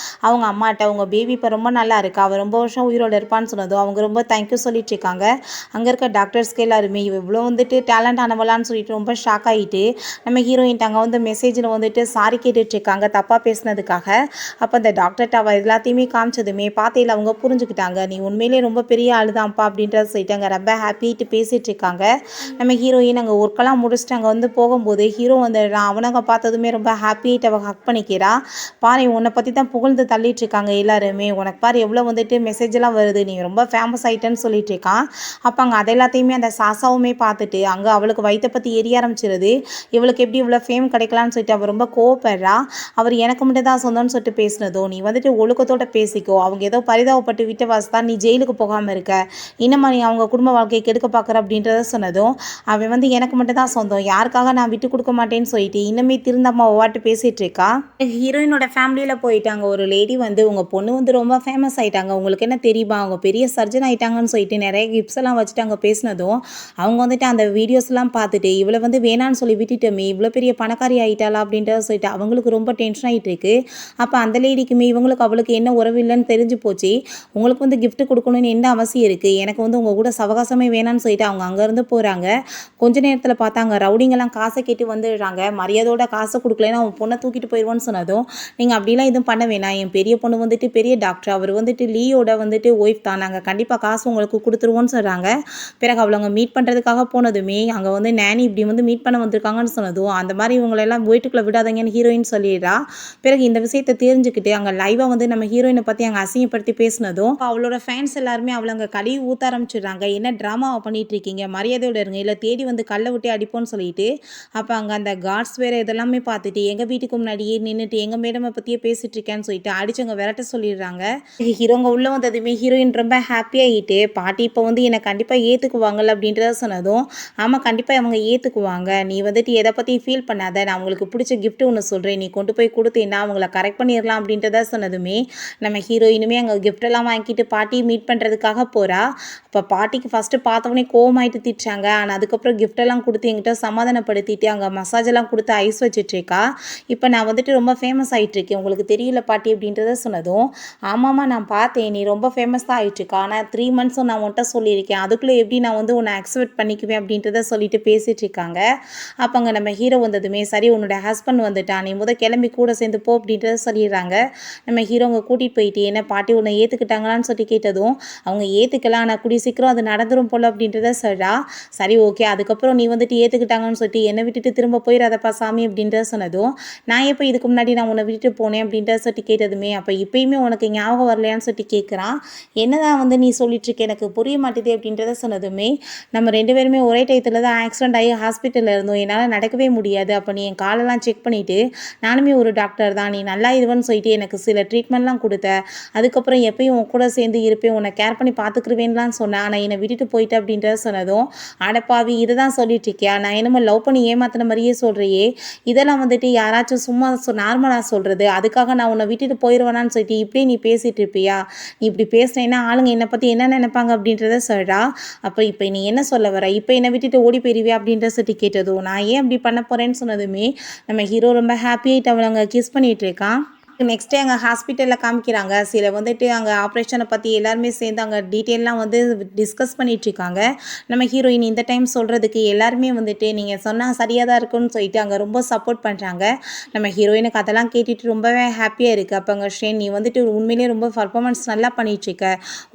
அவங்க அம்மாட்ட உங்கள் பேபி இப்போ ரொம்ப நல்லா இருக்கா, அவள் ரொம்ப வருஷம் உயிரோடு இருப்பான்னு சொன்னதும் அவங்க ரொம்ப தேங்க்யூ சொல்லிட்டு இருக்காங்க. அங்கே இருக்க டாக்டர்ஸ்க்கு எல்லாருமே இவ்வளோ வந்துட்டு டேலண்ட் ஆனவளான்னு சொல்லிட்டு ரொம்ப ஷாக் ஆகிட்டு நம்ம ஹீரோயின்ட்டு அங்கே வந்து மெசேஜில் வந்துட்டு சாரி கேட்டுட்ருக்காங்க தப்பாக பேசுனதுக்காக. அப்போ அந்த டாக்டர்கிட்ட அவள் எல்லாத்தையுமே காமிச்சதுமே பார்த்தையில் அவங்க புரிஞ்சுக்கிட்டாங்க, நீ உண்மையிலே ரொம்ப பெரிய ஆள் தான்ப்பா அப்படின்றத சொல்லிட்டு அங்கே ரொம்ப ஹாப்பிட்டு பேசிகிட்டு இருக்காங்க. நம்ம ஹீரோயின் அங்கே ஒர்க்கெல்லாம் முடிச்சுட்டு அங்கே வந்து போகும்போது ஹீரோ வந்துடுறான். அவனங்க பார்த்ததுமே ரொம்ப ஹாப்பியாகிட்டு அவள் ஹக் பண்ணிக்கிறா. பாரு உன்னை பற்றி தான் புகழ்ந்து தள்ளிட்டு இருக்காங்க எல்லாருமே, உனக்கு பாரு எவ்வளோ வந்துட்டு மெசேஜெல்லாம் வருது, நீ ரொம்ப ஃபேமஸ் ஆகிட்டேன்னு சொல்லிட்டு இருக்கான். அப்போ அங்கே அது எல்லாத்தையுமே அந்த சாசாவுமே பார்த்துட்டு அங்கே அவளுக்கு வயிற்றை பற்றி எரிய ஆரம்பிச்சிருது. இவளுக்கு எப்படி இவ்வளோ ஃபேம் கிடைக்கலான்னு சொல்லிட்டு அவள் ரொம்ப கோவப்படுறா. அவர் எனக்கு மட்டும் தான் சொந்தம்னு சொல்லிட்டு பேசினதோ நீ வந்துட்டு ஒழுக்கத்தோட பேசிக்கோ, அவங்க ஏதோ பரிதாபப்பட்டு விட்ட வாசத்தான் நீ ஜெயிலுக்கு போகாமல் இருக்க, இன்னும் நீ அவங்க குடும்ப வாழ்க்கையை கெடுக்க பார்க்குற அப்படின்றத சொன்னதும் அவன் வந்து எனக்கு மட்டும் தான் சொந்தம், யாருக்காக நான் விட்டு கொடுக்க மாட்டேன்னு சொல்லிட்டு இன்னுமே திருந்தம்மா வாட்டு பேசிகிட்டு இருக்கா. ஹீரோயினோட ஃபேமிலியில் போயிட்டாங்க. ஒரு லேடி வந்து உங்கள் பொண்ணு வந்து ரொம்ப ஃபேமஸ் ஆகிட்டாங்க, உங்களுக்கு என்ன தெரியுமா, அவங்க பெரிய சர்ஜன் ஆகிட்டாங்கன்னு சொல்லிட்டு நிறைய கிஃப்ட்ஸ் எல்லாம் வச்சுட்டு அங்கே பேசினதும் அவங்க வந்துட்டு அந்த வீடியோஸ்லாம் பார்த்துட்டு இவளை வந்து வேணான்னு சொல்லி விட்டுட்டோமே, இவ்வளோ பெரிய பணக்காரி ஆகிட்டாளா அப்படின்றத சொல்லிட்டு அவங்களுக்கு ரொம்ப டென்ஷன் ஆகிட்டு இருக்கு. அப்போ அந்த லேடிக்குமே இவங்களுக்கு அவளுக்கு என்ன உறவு இல்லைன்னு தெரிஞ்சு போச்சு. உங்களுக்கு வந்து கிஃப்ட் கொடுக்கணும்னு என்ன அவசியம் இருக்குது, எனக்கு வந்து உங்கள் கூட சவகாசமே வேணான்னு சொல்லிட்டு அவங்க அங்கேருந்து போகிறாங்க. கொஞ்ச நேரத்தில் பார்த்தாங்க ரவுடிங்கெல்லாம் காசை கேட்டு வந்துடுறாங்க. மரியாதையோட காசை கொடுக்கலன்னா அவன் பொண்ணை தூக்கிட்டு போயிடுவான்னு சொன்னதும் நீங்கள் அப்படிலாம் எதுவும் பண்ண வேணாம், என் பெரிய பொண்ணு வந்துட்டு பெரிய டாக்டர், அவர் வந்துட்டு லீயோட வந்துட்டு ஒய்ஃப் தான், நாங்கள் கண்டிப்பாக காசு உங்களுக்கு கொடுத்துருவோன்னு சொல்கிறாங்க. பிறகு அவளவங்க மீட் பண்ணுறதுக்காக போனதுமே அங்கே வந்து நேனி இப்படி வந்து மீட் பண்ண வந்திருக்காங்கன்னு சொன்னதும் அந்த மாதிரி இவங்களெல்லாம் வீட்டுக்குள்ளே விடாதீங்கன்னு ஹீரோயின் சொல்லிடுறா. பிறகு இந்த விஷயத்தை தெரிஞ்சுக்கிட்டு அங்கே லைவாக வந்து நம்ம ஹீரோயினை பற்றி அங்கே அசிங்கப்படுத்தி பேசினதும் அவளோட ஃபேன்ஸ் எல்லாருமே அவளை அங்கே கழுவி ஊற்ற ஆரம்பிச்சிடுறாங்க. என்ன ட்ராமாவை பண்ணிட்டு இருக்கீங்க, மரியாதையோட இருங்க, இல்லை தேடி வந்து கல்லை விட்டு அடிப்போன்னு சொல்லிட்டு. அப்போ அங்கே அந்த கார்ட்ஸ் வேறு இதெல்லாமே பார்த்துட்டு எங்கள் வீட்டுக்கு முன்னாடியே நின்றுட்டு எங்கள் மேடமை பற்றியே பேசிகிட்டு இருக்கேன்னு சொல்லிட்டு அடிச்சவங்க விரட்ட சொல்லிடுறாங்க. ஹீரோங்க உள்ளே வந்ததுமே ஹீரோயின் ரொம்ப ஹாப்பியாகிட்டு பாட்டி இப்போ வந்து என்னை கண்டிப்பாக ஏற்றுக்குவாங்கல்ல அப்படின்றத சொன்னதும் ஆமாம் கண்டிப்பாக அவங்க ஏற்றுக்குவாங்க, நீ வந்துட்டு எதை பற்றி ஃபீல் பண்ணாத, நான் அவங்களுக்கு பிடிச்ச கிஃப்ட்டு ஒன்று சொல்கிறேன், நீ கொண்டு போய் கொடுத்தேன்னா அவங்கள கரெக்ட் பண்ணிடலாம் அப்படின்றத சொன்னதுமே நம்ம ஹீரோயினுமே அங்கே கிஃப்டெல்லாம் வாங்கிட்டு பாட்டியை மீட் பண்ணுறதுக்காக போகிறா. அப்போ பாட்டிக்கு ஃபஸ்ட்டு பார்த்தவொடனே கோவமாயிட்டு திட்டுறாங்க. ஆனால் அதுக்கப்புறம் கிஃப்டெல்லாம் கொடுத்து என்கிட்ட சமாதானப்படுத்திட்டு அங்கே மசாஜெல்லாம் கொடுத்து ஐஸ் வச்சிட்ருக்கா. இப்போ நான் வந்துட்டு ரொம்ப ஃபேமஸ் ஆகிட்டுருக்கேன், உங்களுக்கு தெரியல பாட்டி அப்படின்றத சொன்னதும் ஆமாம்மா நான் பார்த்தேன், நீ ரொம்ப ஃபேமஸ் தான் ஆகிட்டுருக்கா, ஆனால் 3 மந்த்ஸும் நான் உன்ட்ட சொல்லியிருக்கேன், அதுக்குள்ளே எப்படி நான் வந்து உன்னை அக்செப்ட் பண்ணிக்குவேன் அப்படின்றத சொல்லிட்டு பேசிகிட்டு இருக்காங்க. அப்போ அங்கே நம்ம ஹீரோ வந்ததுமே சரி உன்னோட ஹஸ்பண்ட் வந்துட்டான், நீ கிளம்பி கூட சேர்ந்து போ அப்படின்றத சொல்லிடுறாங்க. நம்ம ஹீரோங்க கூட்டிகிட்டு போயிட்டு என்ன பாட்டி உன்னை ஏற்றுக்கிட்டாங்களான்னு சொல்லி கேட்டதும் அவங்க ஏற்றுக்கலாம், ஆனால் கூடிய சீக்கிரம் அது நடந்துரும் போல் அப்படின்றத சொல்கிறா. சரி ஓகே, அதுக்கப்புறம் நீ வந்துட்டு ஏற்றுக்கிட்டாங்கன்னு சொல்லிட்டு என்னை விட்டுட்டு திரும்ப போயிடாதப்பா சாமி அப்படின்றத சொன்னதும் நான் எப்போ இதுக்கு முன்னாடி நான் உன்னை விட்டுட்டு போனேன் அப்படின்றத சொல்லிட்டு கேட்டதுமே அப்போ இப்போயுமே உனக்கு ஞாபகம் வரலையான்னு சொல்லிட்டு கேட்குறான். என்னதான் வந்து நீ சொல்லிட்டுருக்க எனக்கு புரிய மாட்டேது அப்படின்றத சொன்னதுமே நம்ம 2 பேருமே ஒரே டயத்தில் தான் ஆக்சிடென்ட் ஆகி ஹாஸ்பிட்டலில் இருந்தோம், என்னால் நடக்கவே முடியாது, அப்போ நீ என் காலெல்லாம் செக் பண்ணிவிட்டு நானுமே ஒரு டாக்டர் தான், நீ நல்லா இருவன்னு சொல்லிட்டு எனக்கு சில ட்ரீட்மெண்ட்லாம் கொடுத்த, அதுக்கப்புறம் எப்பயும் உன் கூட சேர்ந்து இருப்பேன், உன்னை கேர் பண்ணி பார்த்துக்குருவேன்லாம் சொன்னேன், ஆனால் என்னை விட்டுட்டு போயிட்டு அப்படின்றத சொன்னதும் அடப்பாவி இதை தான் சொல்லிட்டு இருக்கியா, நான் என்னமோ லவ் பண்ணி ஏமாத்தின மாதிரியே சொல்கிறியே, இதெல்லாம் வந்துட்டு யாராச்சும் சும்மா நார்மலாக சொல்கிறது, அதுக்காக நான் உன்னை விட்டுட்டு போயிடுவேனான்னு சொல்லிட்டு இப்படியே நீ பேசிகிட்டு இருப்பியா, நீ இப்படி பேசுனேன்னா ஆளுங்க என்னை பற்றி என்ன நினைப்பாங்க அப்படின்றத சொல்கிறா. அப்போ இப்போ நீ என்ன சொல்ல வர, இப்போ என்னை விட்டுட்டு ஓடி போயிடுவியா அப்படின்ற சொல்லிட்டு கேட்டதும் நான் ஏன் அப்படி பண்ண போகிறேன்னு சொன்னதுமே நம்ம ஹீரோ ரொம்ப ஹாப்பியாகிட்டு அவளை அங்கே கிஸ் பண்ணிகிட்டு இருக்கான். நெக்ஸ்ட் டே அங்க ஹாஸ்பிட்டல்ல காமிக்கிறாங்க. சில வந்துட்டு அங்க ஆப்ரேஷன பத்தி எல்லாருமே சேர்ந்து அங்க டீட்டெயில்லாம் வந்து டிஸ்கஸ் பண்ணிட்டுருக்காங்க. நம்ம ஹீரோயின் இந்த டைம் சொல்றதுக்கு எல்லாருமே வந்துட்டு, "நீங்க சொன்னா சரியா தான் இருக்கும்னு" சொல்லிட்டு அங்க ரொம்ப சப்போர்ட் பண்றாங்க. நம்ம ஹீரோயினுக்கு அதெல்லாம் கேட்டுட்டு ரொம்பவே ஹேப்பியா இருக்கு. அப்ப அங்க ஷேன், "நீ வந்துட்டு உண்மையிலேயே ரொம்ப பெர்ஃபார்மன்ஸ் நல்லா பண்ணிட்டுருக்க.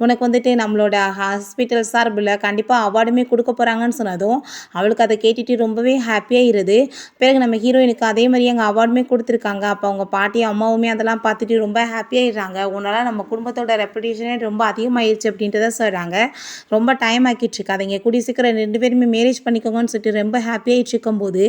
உனக்கு வந்துட்டு நம்மளோட ஹாஸ்பிட்டல் சார்புல கண்டிப்பா அவார்டுமே குடுக்க போறாங்கன்னு" சொன்னதும், அவளுக்கு அத கேட்டுட்டு ரொம்பவே ஹேப்பியா இருது. பிறகு நம்ம ஹீரோயினுக்கு அதே மாரி அங்க அவார்டுமே குடுத்துருக்காங்க. அப்ப அவங்க பாட்டியும், அம்மாவுமே அதெல்லாம் பார்த்துட்டு ரொம்ப ஹேப்பியாயிடுறாங்க. "உன்னால நம்ம குடும்பத்தோட ரெப்புடேஷனே ரொம்ப அதிகமாயிருச்சு" அப்படின்ட்டு தான் சொல்றாங்க. "ரொம்ப டைம் ஆக்கிட்டு இருக்காதீங்க. கூடிய சீக்கிரம் 2 பேருமே மேரேஜ் பண்ணிக்கோங்கன்னு" சொல்லிட்டு ரொம்ப ஹேப்பியாயிட்டு இருக்கும்போது,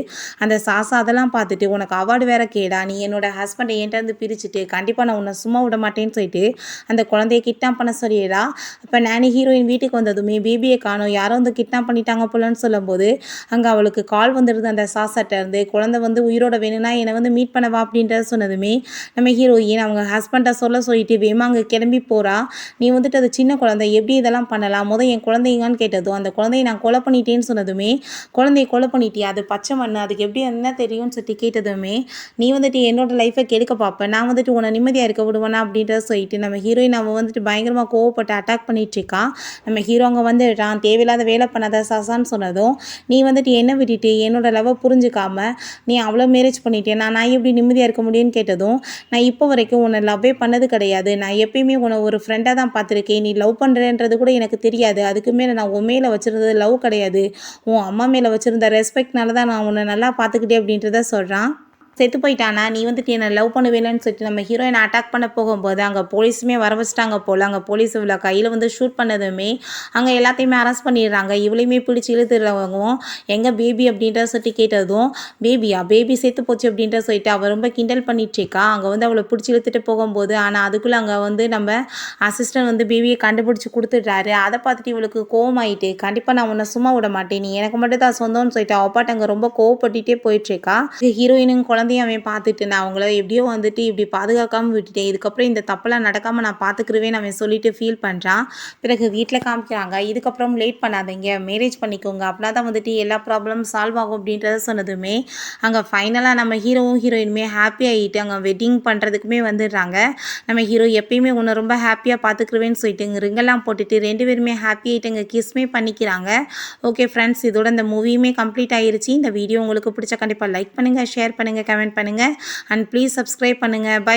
அந்த சாசா அதெல்லாம் பார்த்துட்டு, "உனக்கு அவார்டு வேற கேடா? நீ என்னோட ஹஸ்பண்ட என்ட்டருந்து பிரிச்சுட்டு, கண்டிப்பா நான் உன்ன சும்மா விட மாட்டேன்னு" சொல்லிட்டு அந்த குழந்தைய கிட்னாப் பண்ண சொல்லிடுறா. அப்ப நானி ஹீரோயின் வீட்டுக்கு வந்ததுமே, பேபிய காணோம், யாரோ வந்து கிட்னாப் பண்ணிட்டாங்க போலன்னு சொல்லும்போது, அங்க அவளுக்கு கால் வந்துருது அந்த சாசாட்ட இருந்து. "குழந்தை வந்து உயிரோட வேணும்னா என்ன வந்து மீட் பண்ண வா" அப்படின்றத சொன்னதுமே, நம்ம ஹீரோயின் அவங்க ஹஸ்பண்ட சொல்லிட்டு வேகமா அங்க கிளம்பி போறா. "நீ வந்துட்டு அது சின்ன குழந்தை, எப்படி இதெல்லாம் பண்ணலாம்? என் குழந்தை எங்கன்னு" கேட்டதும், "அந்த குழந்தைய நான் கொலை பண்ணிட்டேன்னு" சொன்னதுமே, "குழந்தைய கொலை பண்ணிட்டியா? அது பச்சை மண்ணு, அதுக்கு எப்படி என்ன தெரியும்னு" சொல்லிட்டு கேட்டதுமே, "நீ வந்துட்டு என்னோட லைஃப கெடுக்க பார்ப்ப, நான் வந்துட்டு உன்னை நிம்மதியா இருக்க விடுவேனா?" அப்படின்றத சொல்லிட்டு நம்ம ஹீரோயின் அவ வந்துட்டு பயங்கரமா கோவப்பட்டு அட்டாக் பண்ணிட்டு இருக்கா. நம்ம ஹீரோ அங்க வந்துடுறான். "தேவையில்லாத வேலை பண்ணாத சாசான்னு" சொன்னதும், "நீ வந்துட்டு என்ன விட்டுட்டு என்னோட லவ்வ புரிஞ்சுக்காம நீ அவள மேரேஜ் பண்ணிட்டியா, நான் எப்படி நிம்மதியா இருக்க முடியும்னு" கேட்டதும், "நான் இப்போ வரைக்கும் உன்னை லவ்வே பண்ணது கிடையாது. நான் எப்பயுமே உன்னை ஒரு ஃப்ரெண்டா தான் பார்த்துருக்கேன். நீ லவ் பண்ணுறேன்றது கூட எனக்கு தெரியாது. அதுக்கு மேல நான் உன் மேல வச்சிருந்தது லவ் கிடையாது. உன் அம்மா மேல வச்சிருந்த ரெஸ்பெக்ட்னால தான் நான் உன்னை நல்லா பார்த்துக்கிட்டேன்" அப்படின்றத சொல்றான். செத்து போயிட்டானா, "நீ வந்துட்டு என்ன லவ் பண்ணுவேலன்னு" சொல்லிட்டு நம்ம ஹீரோயின அட்டாக் பண்ண போகும்போது, அங்க போலீஸுமே வர வச்சுட்டாங்க போல. அங்க போலீஸ் இவள கையில வந்து ஷூட் பண்ணதுமே, அங்க எல்லாத்தையுமே அரெஸ்ட் பண்ணிடுறாங்க. இவளையுமே பிடிச்சு இழுத்துறவங்க, "எங்க பேபி?" அப்படின்றத சொல்லிட்டு கேட்டதும், "பேபியா? பேபி செத்து போச்சு" அப்படின்றத சொல்லிட்டு அவ ரொம்ப கிண்டல் பண்ணிட்டுருக்கா. அங்க வந்து அவள பிடிச்சு இழுத்துட்டு போகும்போது, ஆனா அதுக்குள்ள அங்க வந்து நம்ம அசிஸ்டன்ட் வந்து பேபிய கண்டுபிடிச்சு குடுத்துடுறாரு. அத பார்த்துட்டு இவளுக்கு கோவமாயிட்டு, "கண்டிப்பா நான் உன்ன சும்மா விட மாட்டேன். நீ எனக்கு மட்டும் தான் சொந்தம்னு" சொல்லிட்டு அவ பாட்டு அங்க ரொம்ப கோவப்பட்டுட்டே போயிட்டுருக்கா. ஹீரோயினும் குழந்தையும் அவன் பார்த்துட்டு, "நான் அவங்கள எப்படியோ வந்துட்டு இப்படி பாதுகாக்காம விட்டுட்டேன். இதுக்கப்புறம் இந்த தப்பெல்லாம் நடக்காம நான் பார்த்துக்கிருவேன்னு" அவன் சொல்லிட்டு ஃபீல் பண்றான். பிறகு வீட்ல காமிக்கிறாங்க. "இதுக்கப்புறம் லேட் பண்ணாதீங்க. மேரேஜ் பண்ணிக்கோங்க. அப்பனா தான் வந்துட்டு எல்லா ப்ராப்ளமும் சால்வ் ஆகும்" அப்படின்றத சொன்னதுமே, அங்க ஃபைனலா நம்ம ஹீரோவும் ஹீரோயினுமே ஹேப்பி ஆயிட்டு அங்க வெட்டிங் பண்றதுக்குமே வந்துடுறாங்க. நம்ம ஹீரோ, "எப்பயுமே உன்ன ரொம்ப ஹேப்பியா பார்த்துக்கிருவேன்னு" சொல்லிட்டு இங்க ரிங்கெல்லாம் போட்டுட்டு 2 பேருமே ஹேப்பி ஆயிட்டு அங்க கிஸ்மே பண்ணிக்கிறாங்க. ஓகே ஃப்ரெண்ட்ஸ், இதோட இந்த மூவியுமே கம்ப்ளீட் ஆயிருச்சு. இந்த வீடியோ உங்களுக்கு பிடிச்சா கண்டிப்பா லைக் பண்ணுங்க, ஷேர் பண்ணுங்க, கமெண்ட் பண்ணுங்க அண்ட் ப்ளீஸ் சப்ஸ்கிரைப் பண்ணுங்க. பை.